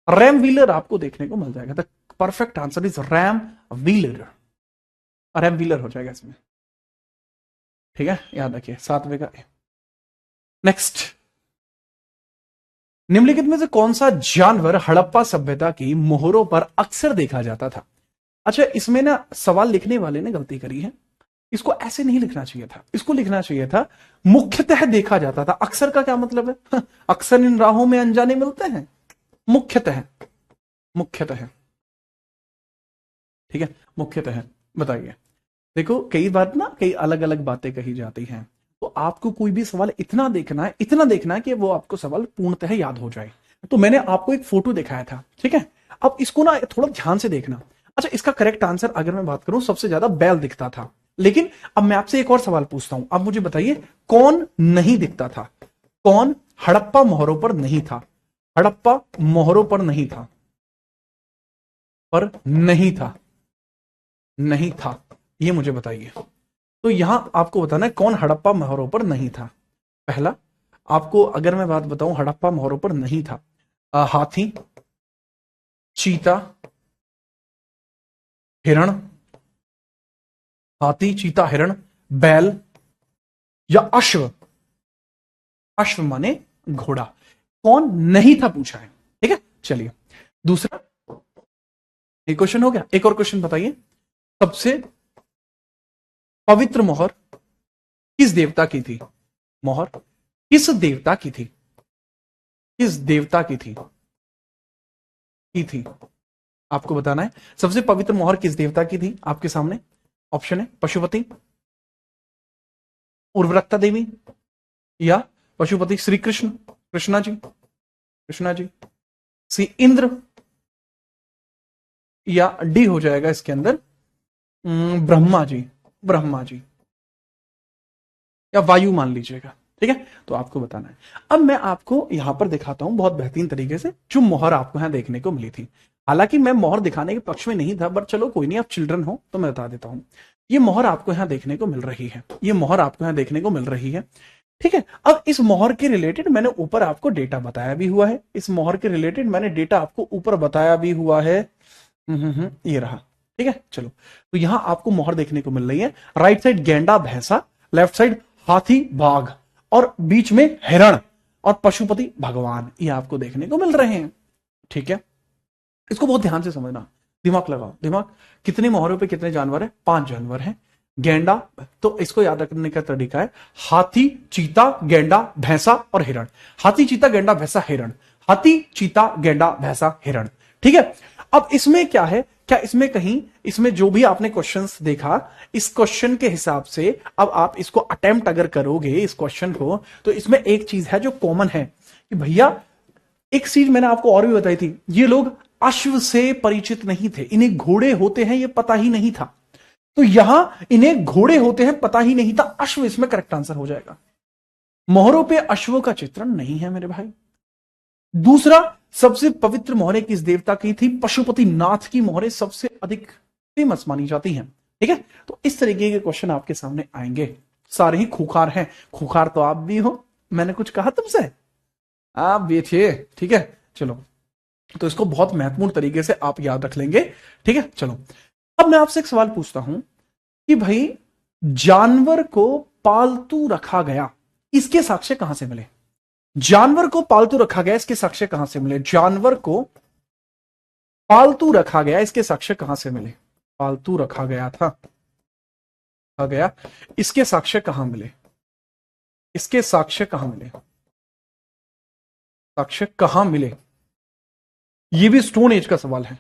रैम व्हीलर आपको देखने को मिल जाएगा। The perfect answer is RAM wheeler. RAM wheeler हो जाएगा इसमें। ठीक है, याद रखिए 7वें का। नेक्स्ट, निम्नलिखित में से कौन सा जानवर हड़प्पा सभ्यता की मोहरों पर अक्सर देखा जाता था? अच्छा, इसमें ना सवाल लिखने वाले ने गलती करी है, इसको ऐसे नहीं लिखना चाहिए था, इसको लिखना चाहिए था मुख्यतः देखा जाता था। अक्सर का क्या मतलब है? अक्सर इन राहों में अनजाने मिलते हैं, मुख्यतः, मुख्यतः। ठीक है, मुख्यतः बताइए। देखो कई बार ना कई अलग अलग बातें कही जाती हैं, तो आपको कोई भी सवाल इतना देखना है, इतना देखना है कि वो आपको सवाल पूर्णतः याद हो जाए। तो मैंने आपको एक फोटो दिखाया था, ठीक है, अब इसको ना थोड़ा ध्यान से देखना। अच्छा, इसका करेक्ट आंसर अगर मैं बात करूं, सबसे ज्यादा बैल दिखता था, लेकिन अब मैं आपसे एक और सवाल पूछता हूं, अब मुझे बताइए कौन नहीं दिखता था? कौन हड़प्पा मोहरों पर नहीं था? हड़प्पा मोहरों पर नहीं था, पर नहीं था, नहीं था, ये मुझे बताइए। तो यहां आपको बताना है कौन हड़प्पा मोहरों पर नहीं था। पहला, आपको अगर मैं बात बताऊं, हड़प्पा मोहरों पर नहीं था, हाथी, चीता, हिरण, हाथी, चीता, हिरण, बैल या अश्व। अश्व माने घोड़ा। कौन नहीं था पूछा है, ठीक है। चलिए दूसरा, एक क्वेश्चन हो गया, एक और क्वेश्चन बताइए। सबसे पवित्र मोहर किस देवता की थी? मोहर किस देवता की थी? किस देवता की थी? की थी, आपको बताना है। सबसे पवित्र मोहर किस देवता की थी? आपके सामने ऑप्शन है, पशुपति, उर्वरकता देवी, या पशुपति श्री कृष्ण, कृष्णा जी, कृष्णा जी, सी इंद्र, या डी हो जाएगा इसके अंदर ब्रह्मा जी, ब्रह्मा जी, या वायु मान लीजिएगा, ठीक है। तो आपको बताना है। अब मैं आपको यहां पर दिखाता हूं बहुत बेहतरीन तरीके से जो मोहर आपको यहां देखने को मिली थी। हालांकि मैं मोहर दिखाने के पक्ष में नहीं था, बट चलो कोई नहीं, आप चिल्ड्रन हो तो मैं बता देता हूं। ये मोहर आपको यहां देखने को मिल रही है, ये मोहर आपको यहां देखने को मिल रही है, ठीक है। अब इस मोहर के रिलेटेड मैंने ऊपर आपको डेटा बताया भी हुआ है, इस मोहर के रिलेटेड मैंने डेटा आपको ऊपर बताया भी हुआ है। ये रहा, ठीक है। चलो, तो यहां आपको मोहर देखने को मिल रही है। राइट साइड गेंडा भैंसा, लेफ्ट साइड हाथी बाघ, और बीच में हिरण और पशुपति भगवान, ये आपको देखने को मिल रहे हैं, ठीक है। इसको बहुत ध्यान से समझना, दिमाग लगाओ, दिमाग। कितने मोहरों पे कितने जानवर है? 5 जानवर हैं। गेंडा, तो इसको याद रखने का तरीका है हाथी, चीता, गेंडा, भैंसा और हिरण। हाथी, चीता, गेंडा, भैंसा, हिरण, हाथी, चीता, गेंडा, भैंसा, हिरण, ठीक है। अब इसमें क्या है, क्या इसमें कहीं, इसमें जो भी आपने क्वेश्चंस देखा, इस क्वेश्चन के हिसाब से अब आप इसको अटेम्प्ट अगर करोगे इस क्वेश्चन को, तो इसमें एक चीज है जो कॉमन है कि भैया, एक चीज मैंने आपको और भी बताई थी, ये लोग अश्व से परिचित नहीं थे, इन्हें घोड़े होते हैं ये पता ही नहीं था। तो यहां इन्हें घोड़े होते हैं पता ही नहीं था, अश्व इसमें करेक्ट आंसर हो जाएगा। मोहरों पे अश्वों का चित्रण नहीं है मेरे भाई। दूसरा, सबसे पवित्र मोहरें किस देवता की थी? पशुपति नाथ की मोहरें सबसे अधिक फेमस मानी जाती हैं, ठीक है। तो इस तरीके के क्वेश्चन आपके सामने आएंगे, सारे ही खूंखार हैं। खूंखार तो आप भी हो, मैंने कुछ कहा तुमसे? आप भी थे, ठीक है। चलो, तो इसको बहुत महत्वपूर्ण तरीके से आप याद रख लेंगे, ठीक है। चलो, अब मैं आपसे एक सवाल पूछता हूं कि भाई, जानवर को पालतू रखा गया, इसके साक्ष्य कहां से मिले? जानवर को पालतू रखा गया, इसके साक्ष्य कहां से मिले? जानवर को पालतू रखा गया, इसके साक्ष्य कहां से मिले? पालतू रखा गया था, रखा गया, इसके साक्ष्य कहां मिले? इसके साक्ष्य कहां मिले? साक्ष्य कहां मिले? ये भी स्टोन एज का सवाल है।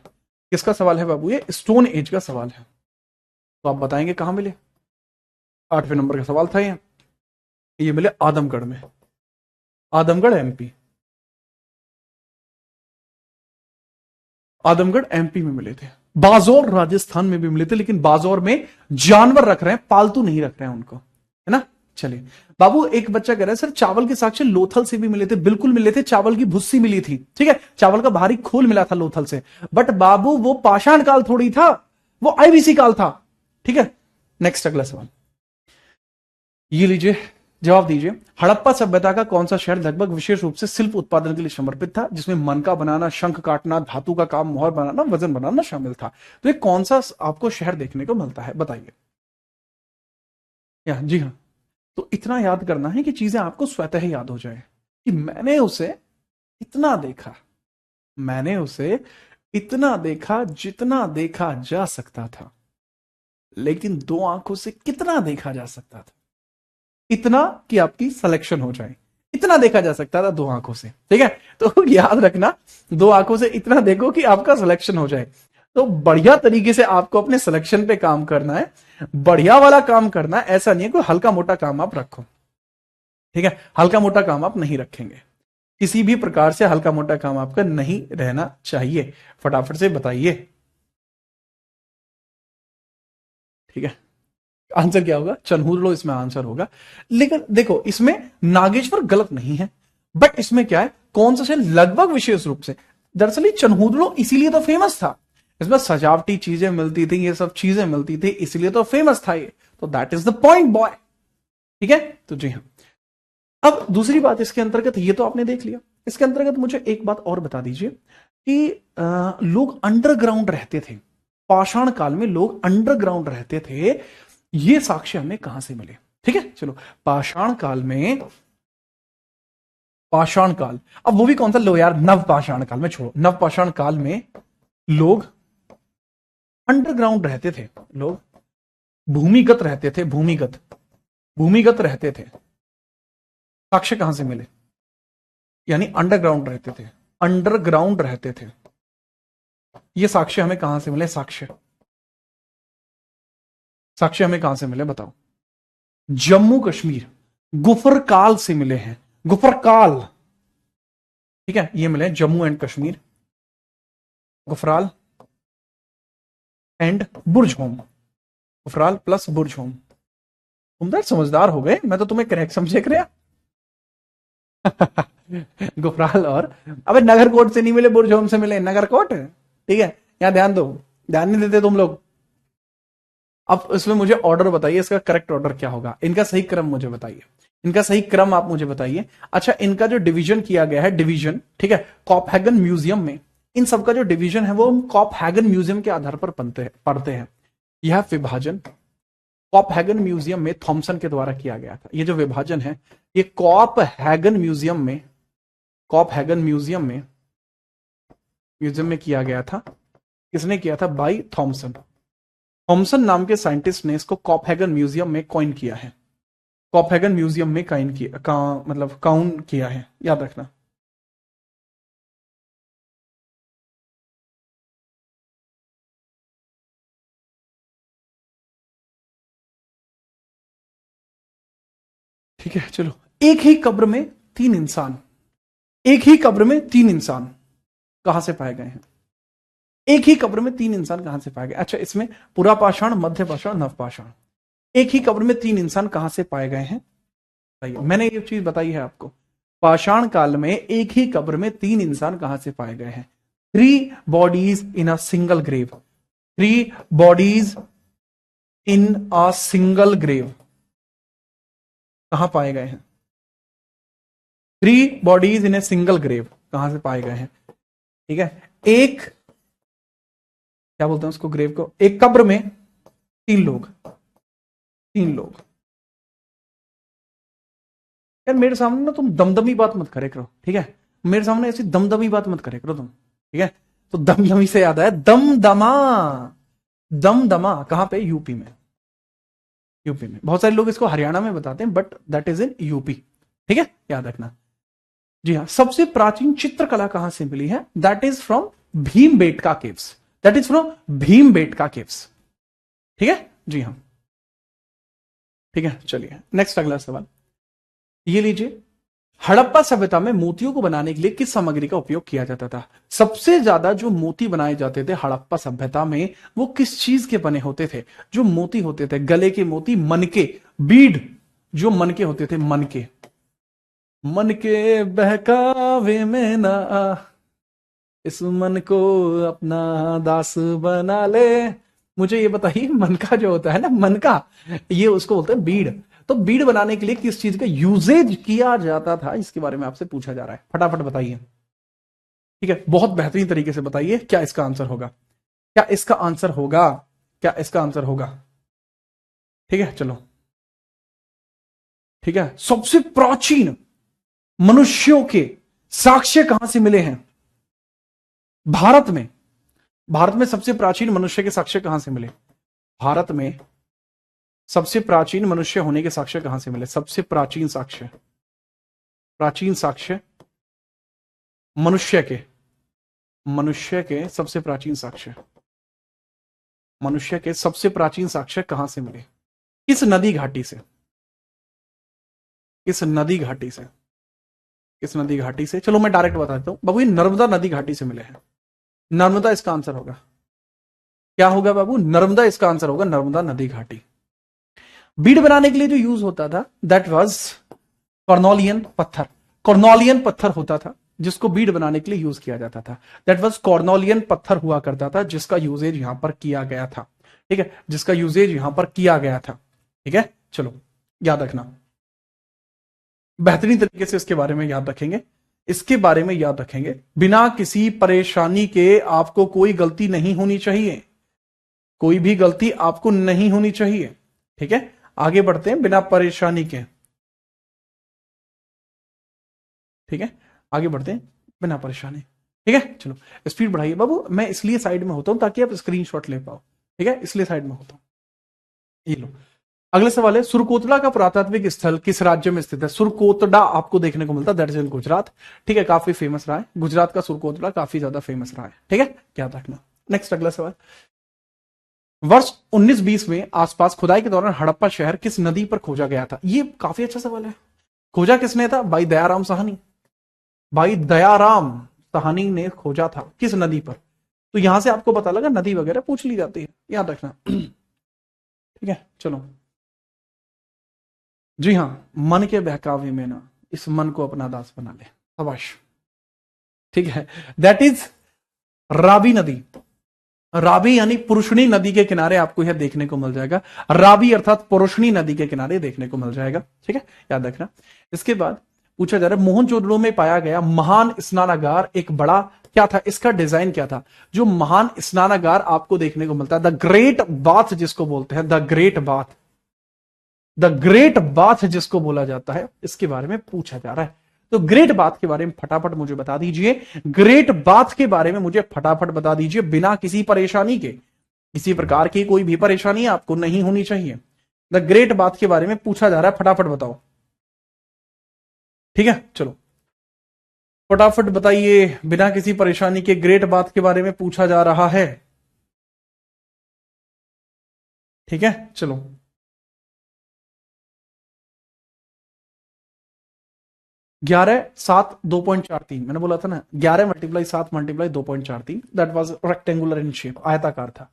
किसका सवाल है बाबू? ये स्टोन एज का सवाल है। तो आप बताएंगे कहां मिले? 8वें नंबर का सवाल था ये मिले आदमगढ़ में, आदमगढ़ एमपी, आदमगढ़ एमपी में मिले थे। बाजौर राजस्थान में भी मिले थे, लेकिन बाजौर में जानवर रख रहे हैं, पालतू नहीं रख रहे हैं उनको, है ना। चलिए बाबू, एक बच्चा कह रहा है सर चावल के साक्ष्य लोथल से भी मिले थे। बिल्कुल मिले थे, चावल की भुस्सी मिली थी, ठीक है, चावल का बाहरी खोल मिला था लोथल से। बट बाबू वो पाषाण काल थोड़ी था, वो आईबीसी काल था, ठीक है। नेक्स्ट, अगला सवाल ये लीजिए, जवाब दीजिए। हड़प्पा सभ्यता का कौन सा शहर लगभग विशेष रूप से शिल्प उत्पादन के लिए समर्पित था, जिसमें मनका बनाना, शंख काटना, धातु का काम, मोहर बनाना, वजन बनाना शामिल था? तो ये कौन सा आपको शहर देखने को मिलता है, बताइए। जी हाँ, तो इतना याद करना है कि चीजें आपको स्वतः ही याद हो जाए कि मैंने उसे इतना देखा, मैंने उसे इतना देखा जितना देखा जा सकता था, लेकिन 2 आंखों से कितना देखा जा सकता था? इतना कि आपकी सिलेक्शन हो जाए। इतना देखा जा सकता था 2 आंखों से, ठीक है। तो याद रखना, 2 आंखों से इतना देखो कि आपका सिलेक्शन हो जाए। तो बढ़िया तरीके से आपको अपने सिलेक्शन पे काम करना है, बढ़िया वाला काम करना है। ऐसा नहीं है कोई हल्का मोटा काम आप रखो, ठीक है। हल्का मोटा काम आप नहीं रखेंगे, किसी भी प्रकार से हल्का मोटा काम आपका नहीं रहना चाहिए। फटाफट से बताइए, ठीक है। आंसर क्या होगा? चन्हूर लो इसमें आंसर होगा। लेकिन देखो, इसमें नागेश्वर गलत नहीं है, बट इसमें क्या है, कौन सा से लगभग विशेष रूप से। दरअसल ये चनहूदड़ो इसीलिए तो फेमस था, इसमें सजावटी चीजें मिलती थी, ये सब चीजें मिलती थी, इसलिए तो फेमस था ये। तो that is the point boy. ठीक है, तो जी हाँ। अब दूसरी बात इसके अंतर्गत, ये तो आपने देख लिया, इसके अंतर्गत मुझे एक बात और बता दीजिए कि लोग अंडरग्राउंड रहते थे, पाषाण काल में लोग अंडरग्राउंड रहते थे, ये साक्ष्य हमें कहां से मिले। ठीक है, चलो पाषाण काल में, पाषाण काल, अब वो भी कौन सा, लो यार नव पाषाण काल में छोड़ो, नव पाषाण काल में लोग अंडरग्राउंड रहते थे, लोग भूमिगत रहते थे, भूमिगत रहते थे। साक्ष्य कहां से मिले, यानी अंडरग्राउंड रहते थे, अंडरग्राउंड रहते थे, ये साक्ष्य हमें कहां से मिले, साक्ष्य हमें कहां से मिले बताओ। जम्मू कश्मीर गुफर काल से मिले हैं, गुफर काल। ठीक है, ये मिले Jammu and Kashmir, Gufkral and Burzahom, Gufkral plus Burzahom. तुम तो समझदार हो गए, मैं तो तुम्हें करेक्ट समझे कर गुफराल और, अबे नगरकोट से नहीं मिले, बुर्जहोम से मिले, नगरकोट। ठीक है, यहां ध्यान दो, ध्यान नहीं देते तुम लोग। अब इसमें मुझे ऑर्डर बताइए, इसका करेक्ट ऑर्डर क्या होगा, इनका सही क्रम मुझे बताइए, इनका सही क्रम आप मुझे बताइए। अच्छा, इनका जो डिवीजन किया गया है, डिवीजन, ठीक है, कॉपहैगन म्यूजियम में, इन सबका जो डिवीजन है वो कॉपहैगन म्यूजियम के आधार पर पढ़ते हैं। यह विभाजन कॉपहैगन म्यूजियम में थॉमसन के द्वारा किया गया था। ये जो विभाजन है, ये कॉपहैगन म्यूजियम में, कॉपहैगन म्यूजियम में किया गया था। किसने किया था, बाई थॉमसन। थॉमसन नाम के साइंटिस्ट ने इसको कॉपहैगन म्यूजियम में कॉइन किया है, कॉपहैगन म्यूजियम में मतलब काउन किया है, याद रखना। ठीक है, चलो, एक ही कब्र में तीन इंसान, एक ही कब्र में तीन इंसान कहां से पाए गए हैं, एक ही कब्र में तीन इंसान कहां से पाए गए। अच्छा, इसमें पुरा पाषाण, मध्य पाषाण, नव पाषाण, एक ही कब्र में तीन इंसान कहां से पाए गए हैं, बताइए। मैंने ये चीज बताई है आपको, पाषाण काल में एक ही कब्र में तीन इंसान कहां से पाए गए हैं। 3 bodies in a single grave, 3 bodies in a single grave कहां पाए गए हैं, 3 bodies in a single grave कहां से पाए गए हैं। ठीक है, एक, क्या बोलते हैं उसको, ग्रेव को, एक कब्र में तीन लोग, यार मेरे सामने ना तुम दमदमी बात मत करे करो, ठीक है, मेरे सामने ऐसी दमदमी बात मत करे करो तुम, ठीक है। तो दमदमी से याद आया, दमदमा, दमदमा कहां पे, यूपी में, यूपी में। बहुत सारे लोग इसको हरियाणा में बताते हैं, but that is in UP. ठीक है, याद रखना। जी हाँ, सबसे प्राचीन चित्रकला कहां से मिली है, that is from Bhimbetka caves, that is from Bhimbetka caves. ठीक है, जी हाँ, ठीक है। चलिए नेक्स्ट, अगला सवाल ये लीजिए, हड़प्पा सभ्यता में मोतियों को बनाने के लिए किस सामग्री का उपयोग किया जाता था। सबसे ज्यादा जो मोती बनाए जाते थे हड़प्पा सभ्यता में, वो किस चीज के बने होते थे। जो मोती होते थे, गले के मोती, मनके, बीड, जो मनके होते थे, मनके, मनके बहकावे में ना आ, इस मन को अपना दास बना ले। मुझे ये बताइए, मन का जो होता है ना, मन का, ये उसको बोलते हैं बीड। तो बीड बनाने के लिए किस चीज का यूजेज किया जाता था, इसके बारे में आपसे पूछा जा रहा है, फटाफट बताइए। ठीक है, बहुत बेहतरीन तरीके से बताइए, क्या इसका आंसर होगा, क्या इसका आंसर होगा, क्या इसका आंसर होगा। ठीक है, चलो, ठीक है। सबसे प्राचीन मनुष्यों के साक्ष्य कहां से मिले हैं भारत में, भारत में सबसे प्राचीन मनुष्य के साक्ष्य कहां से मिले, भारत में सबसे प्राचीन मनुष्य होने के साक्ष्य कहां से मिले, सबसे प्राचीन साक्ष्य, प्राचीन साक्ष्य मनुष्य के, मनुष्य के सबसे प्राचीन साक्ष्य, मनुष्य के सबसे प्राचीन साक्ष्य कहां से मिले, किस नदी घाटी से, किस नदी घाटी से, किस नदी घाटी से। चलो मैं डायरेक्ट बता देता हूं बाबू, ये नर्मदा नदी घाटी से मिले हैं, नर्मदा इसका आंसर होगा। क्या होगा बाबू, नर्मदा इसका आंसर होगा, नर्मदा नदी घाटी। बीड बनाने के लिए जो यूज होता था, दैट वाज कॉर्नोलियन पत्थर, कॉर्नोलियन पत्थर होता था जिसको बीड बनाने के लिए यूज किया जाता था। दैट वाज कॉर्नोलियन पत्थर हुआ करता था जिसका यूजेज यहां पर किया गया था। ठीक है, जिसका यूजेज यहां पर किया गया था। ठीक है, चलो याद रखना, बेहतरीन तरीके से इसके बारे में याद रखेंगे, इसके बारे में याद रखेंगे। बिना किसी परेशानी के आपको कोई गलती नहीं होनी चाहिए, कोई भी गलती आपको नहीं होनी चाहिए। ठीक है, आगे बढ़ते हैं बिना परेशानी के। ठीक है, आगे बढ़ते हैं बिना परेशानी। ठीक है, चलो स्पीड बढ़ाइए बाबू, मैं इसलिए साइड में होता हूं ताकि आप स्क्रीनशॉट ले पाओ। ठीक है, इसलिए साइड में होता हूं। ये लो, अगले सवाल है, सुरकोतला का पुरातात्विक स्थल किस राज्य में स्थित है? सुरकोतला आपको देखने को मिलता है, दैट इज इन गुजरात। ठीक है, काफी फेमस रहा है गुजरात का सुरकोतला, काफी ज्यादा फेमस रहा है। ठीक है, याद रखना। नेक्स्ट अगला सवाल, वर्ष 1920 में आसपास खुदाई के दौरान हड़प्पा शहर किस नदी पर खोजा गया था? ये काफी अच्छा सवाल है। खोजा किसने था? भाई दयाराम साहनी। भाई दयाराम साहनी ने खोजा था, किस नदी पर? तो यहां से आपको पता लगा नदी वगैरह पूछ ली जाती है, याद रखना। ठीक है, चलो जी हां, मन के बहकावे में ना इस मन को अपना दास बना ले, शाबाश। ठीक है, दैट इज रावी नदी। रावी यानी पुरुषणी नदी के किनारे आपको यह देखने को मिल जाएगा। रावी अर्थात पुरुषणी नदी के किनारे देखने को मिल जाएगा। ठीक है, याद रखना। इसके बाद पूछा जा रहा है, मोहनजोदड़ो में पाया गया महान स्नानागार एक बड़ा क्या था? इसका डिजाइन क्या था? जो महान स्नानागार आपको देखने को मिलता है, द ग्रेट बाथ जिसको बोलते हैं, the great bath, the great bath जिसको बोला जाता है, इसके बारे में पूछा जा रहा है। तो ग्रेट बाथ के बारे में फटाफट मुझे बता दीजिए, ग्रेट बाथ के बारे में मुझे फटाफट बता दीजिए, बिना किसी परेशानी के। किसी प्रकार की कोई भी परेशानी आपको नहीं होनी चाहिए। द ग्रेट बाथ के बारे में पूछा जा रहा है, फटाफट बताओ। ठीक है, चलो फटाफट बताइए, बिना किसी परेशानी के ग्रेट बाथ के बारे में पूछा जा रहा है। ठीक है, चलो 11/7 2.43, मैंने बोला था ना 11 × 7 × 2.43, that was rectangular in shape, आयताकार था,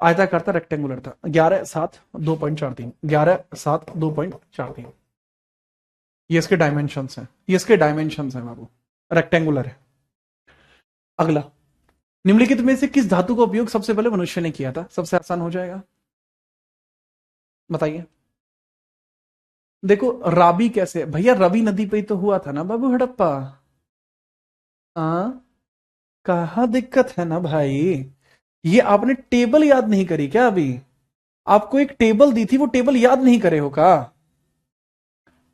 आयताकार था, रेक्टेंगुलर था। 11/7 2.43, 11/7 2.43, ये इसके डायमेंशंस हैं, ये इसके डायमेंशंस हैं बाबू, रेक्टेंगुलर है। अगला, निम्नलिखित में से किस धातु का उपयोग सबसे पहले मनुष्य ने किया था? सबसे आसान हो जाएगा, बताइए। देखो राबी कैसे भैया, रवि नदी पे ही तो हुआ था ना बाबू हड़प्पा। कहा दिक्कत है ना भाई, ये आपने टेबल याद नहीं करी क्या? अभी आपको एक टेबल दी थी, वो टेबल याद नहीं करे हो का?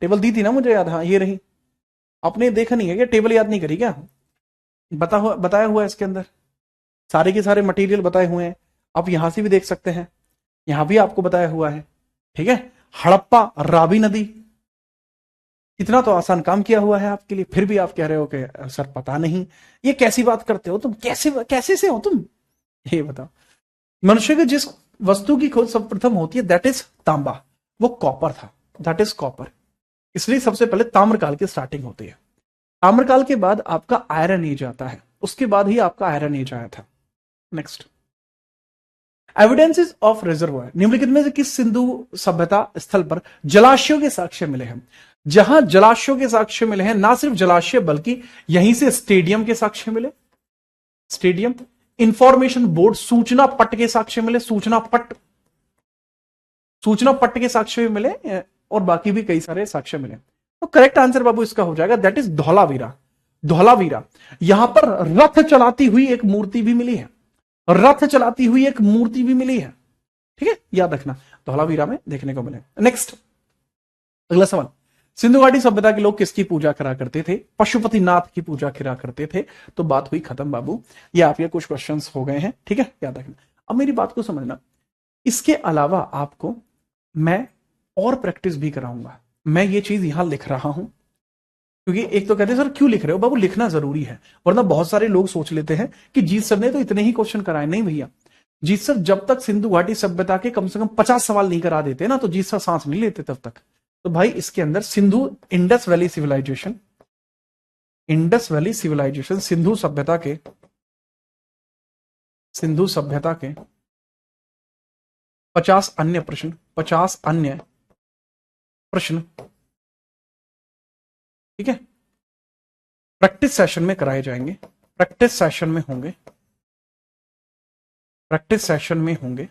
टेबल दी थी ना मुझे याद, हाँ ये रही। आपने देखा नहीं है क्या? टेबल याद नहीं करी क्या? बताया हुआ है इसके अंदर, सारे के सारे मटेरियल बताए हुए हैं। आप यहां से भी देख सकते हैं, यहां भी आपको बताया हुआ है। ठीक है, हड़प्पा, रावी नदी, इतना तो आसान काम किया हुआ है आपके लिए, फिर भी आप कह रहे हो कि सर पता नहीं। ये कैसी बात करते हो तुम? कैसे से हो तुम, ये बताओ। मनुष्य के जिस वस्तु की खोज सर्वप्रथम होती है दैट इज तांबा, वो कॉपर था, दैट इज कॉपर। इसलिए सबसे पहले ताम्रकाल की स्टार्टिंग होती है। ताम्रकाल के बाद आपका आयरन एज आता है, उसके बाद ही आपका आयरन एज आया था। नेक्स्ट, एविडेंसेस ऑफ रिजर्वॉयर, निम्नलिखित में से किस सिंधु सभ्यता स्थल पर जलाशयों के साक्ष्य मिले हैं? जहां जलाशयों के साक्ष्य मिले हैं, ना सिर्फ जलाशय बल्कि यहीं से स्टेडियम के साक्ष्य मिले, स्टेडियम, इंफॉर्मेशन बोर्ड, सूचना पट के साक्ष्य मिले, सूचना पट के साक्ष्य भी मिले, और बाकी भी कई सारे साक्ष्य मिले। तो करेक्ट आंसर बाबू इसका हो जाएगा, दैट इज धौलावीरा। धौलावीरा, यहां पर रथ चलाती हुई एक मूर्ति भी मिली है, रथ चलाती हुई एक मूर्ति भी मिली है। ठीक है, याद रखना, धौलावीरा में देखने को मिले। नेक्स्ट अगला सवाल, सिंधु घाटी सभ्यता के लोग किसकी पूजा करा करते थे? पशुपतिनाथ की पूजा करा करते थे। तो बात हुई खत्म बाबू, ये आपके कुछ क्वेश्चंस हो गए हैं। ठीक है, याद रखना। अब मेरी बात को समझना, इसके अलावा आपको मैं और प्रैक्टिस भी कराऊंगा। मैं ये चीज यहां लिख रहा हूं क्योंकि एक तो कहते हैं सर क्यों लिख रहे हो बाबू, लिखना जरूरी है, वरना बहुत सारे लोग सोच लेते हैं कि जीत सर ने तो इतने ही क्वेश्चन कराए। नहीं भैया, जीत सर जब तक सिंधु घाटी सभ्यता के कम से कम 50 सवाल नहीं करा देते ना, तो जीत सर सांस नहीं लेते तब तक। तो भाई इसके अंदर Sindhu, Indus valley civilisation, Indus valley civilisation, Sindhu सभ्यता के 50 अन्य प्रश्न, 50 अन्य प्रश्न ठीक है, प्रैक्टिस सेशन में कराए जाएंगे, प्रैक्टिस सेशन में होंगे, प्रैक्टिस सेशन में होंगे।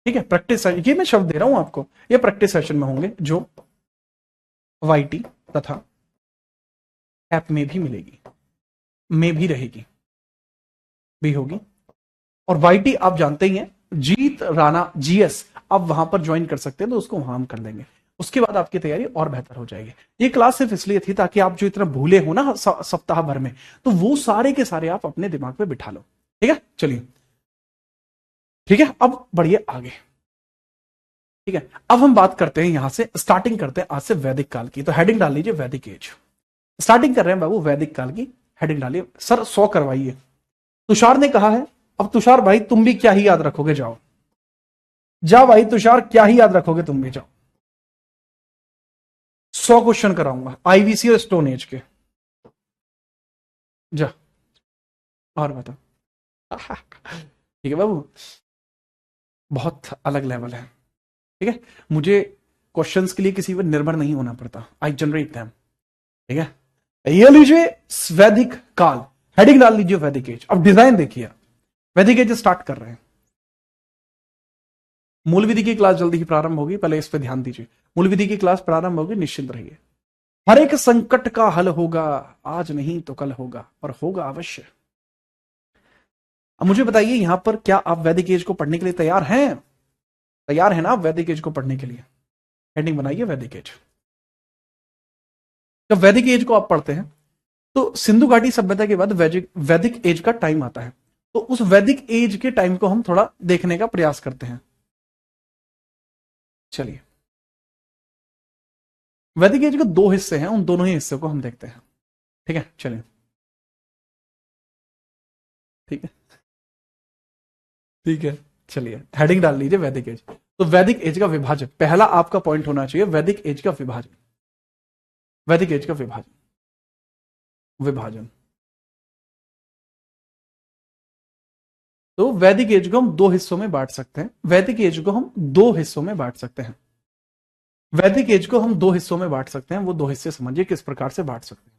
ठीक है, प्रैक्टिस, ये मैं शब्द दे रहा हूं आपको, ये प्रैक्टिस सेशन में होंगे जो वाईटी तथा ऐप में भी मिलेगी, में भी रहेगी, भी होगी। और वाईटी आप जानते ही हैं, जीत राणा जीएस आप वहां पर ज्वाइन कर सकते हैं, तो उसको वहां हम कर लेंगे। उसके बाद आपकी तैयारी और बेहतर हो जाएगी। ये क्लास सिर्फ इसलिए थी ताकि आप जो इतना भूले हो ना सप्ताह भर में, तो वो सारे के सारे आप अपने दिमाग पे बिठा लो। ठीक है, चलिए, ठीक है, अब बढ़िए आगे। ठीक है, अब हम बात करते हैं, यहां से स्टार्टिंग करते हैं आज से वैदिक काल की। तो हेडिंग डाल लीजिए वैदिक एज। स्टार्टिंग कर रहे हैं बाबू वैदिक काल की, हेडिंग डालिए। सर 100 करवाइए। तुषार ने कहा है, अब तुषार भाई तुम भी क्या ही याद रखोगे, जाओ जाओ भाई तुषार, क्या ही याद रखोगे तुम भी, जाओ। 100 क्वेश्चन कराऊंगा आईवीसी और स्टोन एज के, जा और बता। ठीक है बाबू, बहुत अलग लेवल है। ठीक है, मुझे क्वेश्चंस के लिए किसी पर निर्भर नहीं होना पड़ता, आई जनरेट दैम। ठीक है, ये लीजिए वैदिक काल, हेडिंग डाल लीजिए वैदिक एज। अब डिजाइन देखिए, वैदिक एज स्टार्ट कर रहे हैं। मूल विधि की क्लास जल्दी ही प्रारंभ होगी, पहले इस पे ध्यान दीजिए। मूल विधि की क्लास प्रारंभ होगी, निश्चिंत रहिए। हर एक संकट का हल होगा, आज नहीं तो कल होगा, पर होगा अवश्य। अब मुझे बताइए यहां पर क्या आप वैदिक एज को पढ़ने के लिए तैयार हैं? तैयार है ना आप वैदिक एज को पढ़ने के लिए? हेडिंग बनाइए वैदिक एज। जब वैदिक एज को आप पढ़ते हैं तो सिंधु घाटी सभ्यता के बाद वैदिक एज का टाइम आता है। तो उस वैदिक एज के टाइम को हम थोड़ा देखने का प्रयास करते हैं। चलिए, वैदिक एज के 2 हिस्से हैं, उन दोनों ही हिस्से को हम देखते हैं। ठीक है, चलिए, ठीक है, ठीक है, चलिए हेडिंग डाल लीजिए वैदिक एज। तो वैदिक एज का विभाजन, पहला आपका पॉइंट होना चाहिए, वैदिक एज का विभाजन। वैदिक एज का विभाजन, विभाजन। तो वैदिक एज को हम 2 हिस्सों में बांट सकते हैं, वैदिक एज को हम 2 हिस्सों में बांट सकते हैं, वैदिक एज को हम 2 हिस्सों में बांट सकते हैं। वो 2 हिस्से समझिए किस प्रकार से बांट सकते हैं।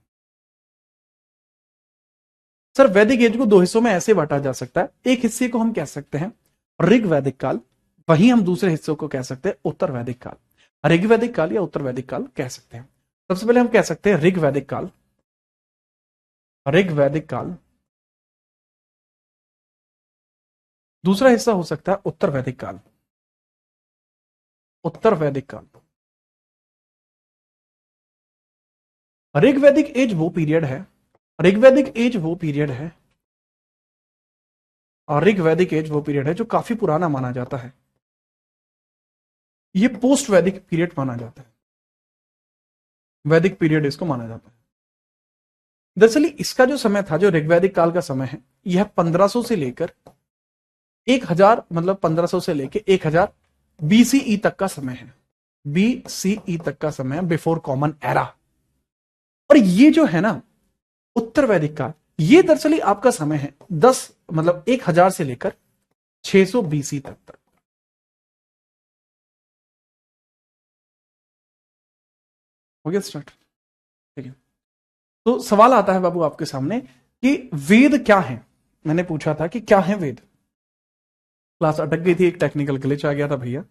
सर वैदिक एज को 2 हिस्सों में ऐसे बांटा जा सकता है, एक हिस्से को हम कह सकते हैं ऋग वैदिक काल, वहीं हम दूसरे हिस्सों को कह सकते हैं उत्तर वैदिक काल। ऋग वैदिक काल या उत्तर वैदिक काल कह सकते हैं। सबसे पहले हम कह सकते हैं ऋग वैदिक काल, ऋग वैदिक काल। दूसरा हिस्सा हो सकता है उत्तर वैदिक काल, उत्तर वैदिक काल। ऋग्वैदिक एज वो पीरियड है, ऋग्वैदिक एज वो पीरियड है, और ऋग्वैदिक एज वो पीरियड है जो काफी पुराना माना जाता है। ये पोस्ट वैदिक पीरियड माना जाता है, वैदिक पीरियड इसको माना जाता है। दरअसल इसका जो समय था, जो ऋग्वैदिक काल का समय है, यह 1500 से लेकर 1000, मतलब 1500 से लेकर 1000 बीसीई तक का समय है, बीसीई तक का समय है, बिफोर कॉमन एरा। और ये जो है ना उत्तर वैदिक काल, ये दरअसल आपका समय है 10, मतलब 1000 से लेकर 600 बीसी तक। हो गया स्टार्ट? ठीक है, तो सवाल आता है बाबू आपके सामने कि वेद क्या है। मैंने पूछा था कि क्या है वेद, क्लास अटक गई थी, एक टेक्निकल ग्लिच आ गया था भैया।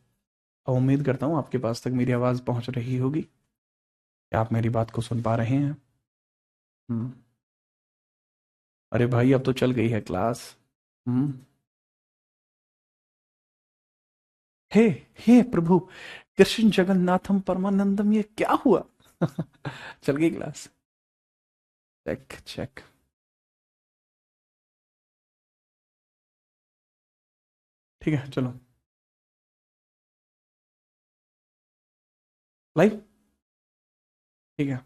अब उम्मीद करता हूं आपके पास तक मेरी आवाज पहुंच रही होगी, क्या आप मेरी बात को सुन पा रहे हैं? अरे भाई अब तो चल गई है क्लास। हे हे प्रभु कृष्ण जगन्नाथम परमानंदम, ये क्या हुआ? चल गई क्लास। Check check. ठीक है, चलो लाइव। ठीक है,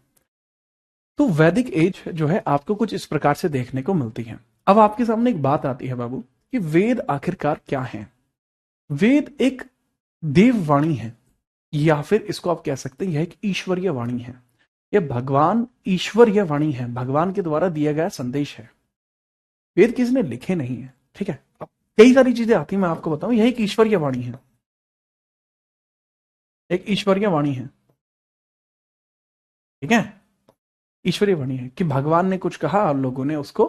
तो वैदिक एज जो है आपको कुछ इस प्रकार से देखने को मिलती है। अब आपके सामने एक बात आती है बाबू कि वेद आखिरकार क्या है। वेद एक देववाणी है, या फिर इसको आप कह सकते हैं यह एक ईश्वरीय वाणी है। यह भगवान ईश्वरीय वाणी है, भगवान के द्वारा दिया गया संदेश है। वेद किसी ने लिखे नहीं है। ठीक है, अब कई सारी चीजें आती हैं, मैं आपको बताऊं, यह एक ईश्वरीय वाणी है, एक ईश्वरीय वाणी है। ठीक है, ईश्वरीय वाणी है कि भगवान ने कुछ कहा और लोगों ने उसको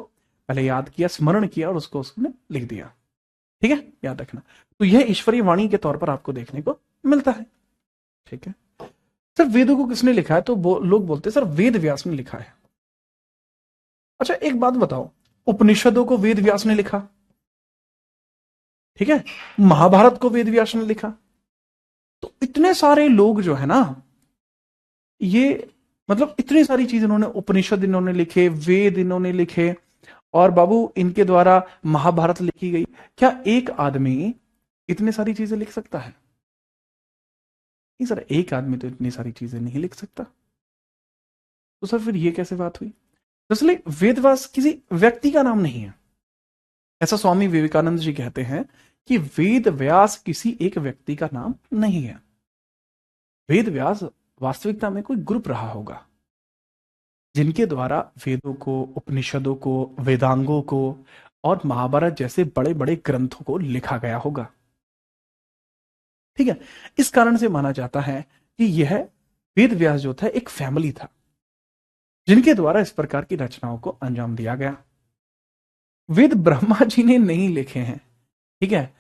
पहले याद किया, स्मरण किया और उसको उसने लिख दिया। ठीक है, याद रखना। तो यह ईश्वरीय वाणी के तौर पर आपको देखने को मिलता है। ठीक है, सर वेदों को किसने लिखा है? तो लोग बोलते हैं सर वेद व्यास ने लिखा है। अच्छा एक बात बताओ, उपनिषदों को वेद व्यास ने लिखा, ठीक है, महाभारत को वेद व्यास ने लिखा। तो इतने सारे लोग जो है ना, ये मतलब इतनी सारी चीज इन्होंने, उपनिषद इन्होंने लिखे, वेद इन्होंने लिखे, और बाबू इनके द्वारा महाभारत लिखी गई। क्या एक आदमी इतनी सारी चीजें लिख सकता है? नहीं सर, एक आदमी तो इतनी सारी चीजें नहीं लिख सकता। तो सर फिर ये कैसे बात हुई? दरअसल वेदव्यास किसी व्यक्ति का नाम नहीं है। ऐसा स्वामी विवेकानंद जी कहते हैं कि वेद व्यास किसी एक व्यक्ति का नाम नहीं है। वेद व्यास वास्तविकता में कोई ग्रुप रहा होगा जिनके द्वारा वेदों को, उपनिषदों को, वेदांगों को और महाभारत जैसे बड़े बड़े ग्रंथों को लिखा गया होगा। ठीक है, इस कारण से माना जाता है कि यह वेद व्यास जो था एक फैमिली था जिनके द्वारा इस प्रकार की रचनाओं को अंजाम दिया गया। वेद ब्रह्मा जी ने नहीं लिखे हैं, ठीक है,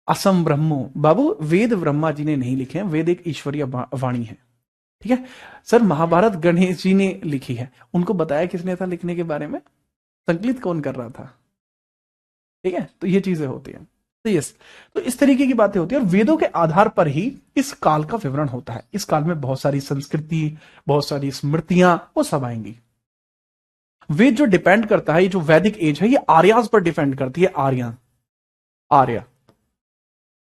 असम ब्रह्मो बाबू, वेद ब्रह्मा जी ने नहीं लिखे हैं, वेद एक ईश्वरीय वाणी है। ठीक है, सर महाभारत गणेश जी ने लिखी है, उनको बताया किसने था लिखने के बारे में? संकलित कौन कर रहा था? ठीक है, तो ये चीजें होती हैं। तो यस, तो इस तरीके की बातें होती है और वेदों के आधार पर ही इस काल का विवरण होता है। इस काल में बहुत सारी संस्कृति, बहुत सारी स्मृतियां वो सब आएंगी। वेद जो डिपेंड करता है, ये जो वैदिक एज है, ये आर्यास पर डिपेंड करती है। आर्य,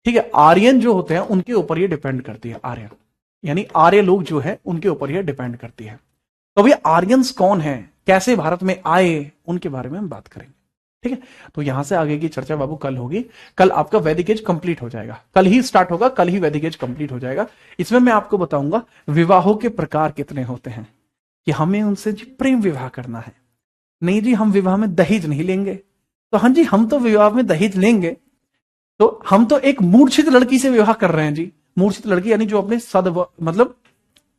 ठीक है, आर्यन जो होते हैं उनके ऊपर ये डिपेंड करती है। आर्य यानी आर्य लोग जो है उनके ऊपर ये डिपेंड करती है। तो अभी आर्यंस कौन है, कैसे भारत में आए, उनके बारे में हम बात करेंगे। ठीक है, तो यहां से आगे की चर्चा बाबू कल होगी। कल आपका वैदिक एज कंप्लीट हो जाएगा, कल ही स्टार्ट होगा, कल ही वैदिक एज कंप्लीट हो जाएगा। इसमें मैं आपको बताऊंगा विवाहों के प्रकार कितने होते हैं, कि हमें उनसे जी प्रेम विवाह करना है। नहीं जी, हम विवाह में दहेज नहीं लेंगे। तो हाँ जी, हम तो विवाह में दहेज लेंगे, तो हम तो एक मूर्छित लड़की से विवाह कर रहे हैं जी। मूर्छित लड़की यानी जो अपने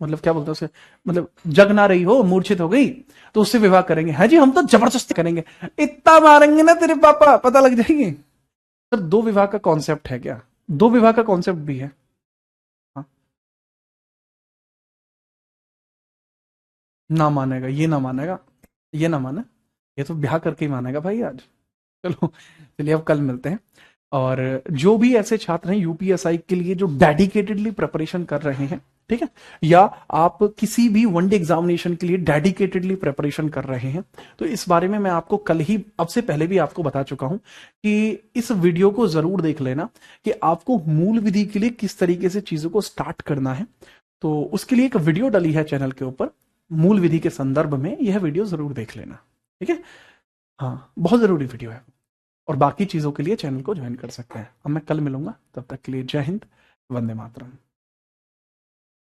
मतलब क्या बोलते हैं उसे, मतलब जग ना रही हो, मूर्छित हो गई, तो उससे विवाह करेंगे। है जी, हम तो जबरदस्ती करेंगे, इतना मारेंगे ना तेरे पापा पता लग जाएगी। सर दो विवाह का कॉन्सेप्ट है क्या? दो विवाह का कॉन्सेप्ट भी है। हाँ? ना मानेगा, ये ना मानेगा, ये ना माने, ये तो ब्याह करके ही मानेगा भाई आज। चलो चलिए, अब कल मिलते हैं। और जो भी ऐसे छात्र हैं यूपीएसआई के लिए जो डेडिकेटेडली प्रिपरेशन कर रहे हैं, ठीक है, या आप किसी भी वनडे एग्जामिनेशन के लिए डेडिकेटेडली प्रिपरेशन कर रहे हैं, तो इस बारे में मैं आपको कल ही, अब से पहले भी आपको बता चुका हूं कि इस वीडियो को जरूर देख लेना कि आपको मूल विधि के लिए किस तरीके से चीजों को स्टार्ट करना है। तो उसके लिए एक वीडियो डली है चैनल के ऊपर, मूल विधि के संदर्भ में, यह वीडियो जरूर देख लेना। ठीक है, हाँ बहुत जरूरी वीडियो है। और बाकी चीजों के लिए चैनल को ज्वाइन कर सकते हैं। अब मैं कल मिलूंगा, तब तक के लिए जय हिंद, वंदे मातरम।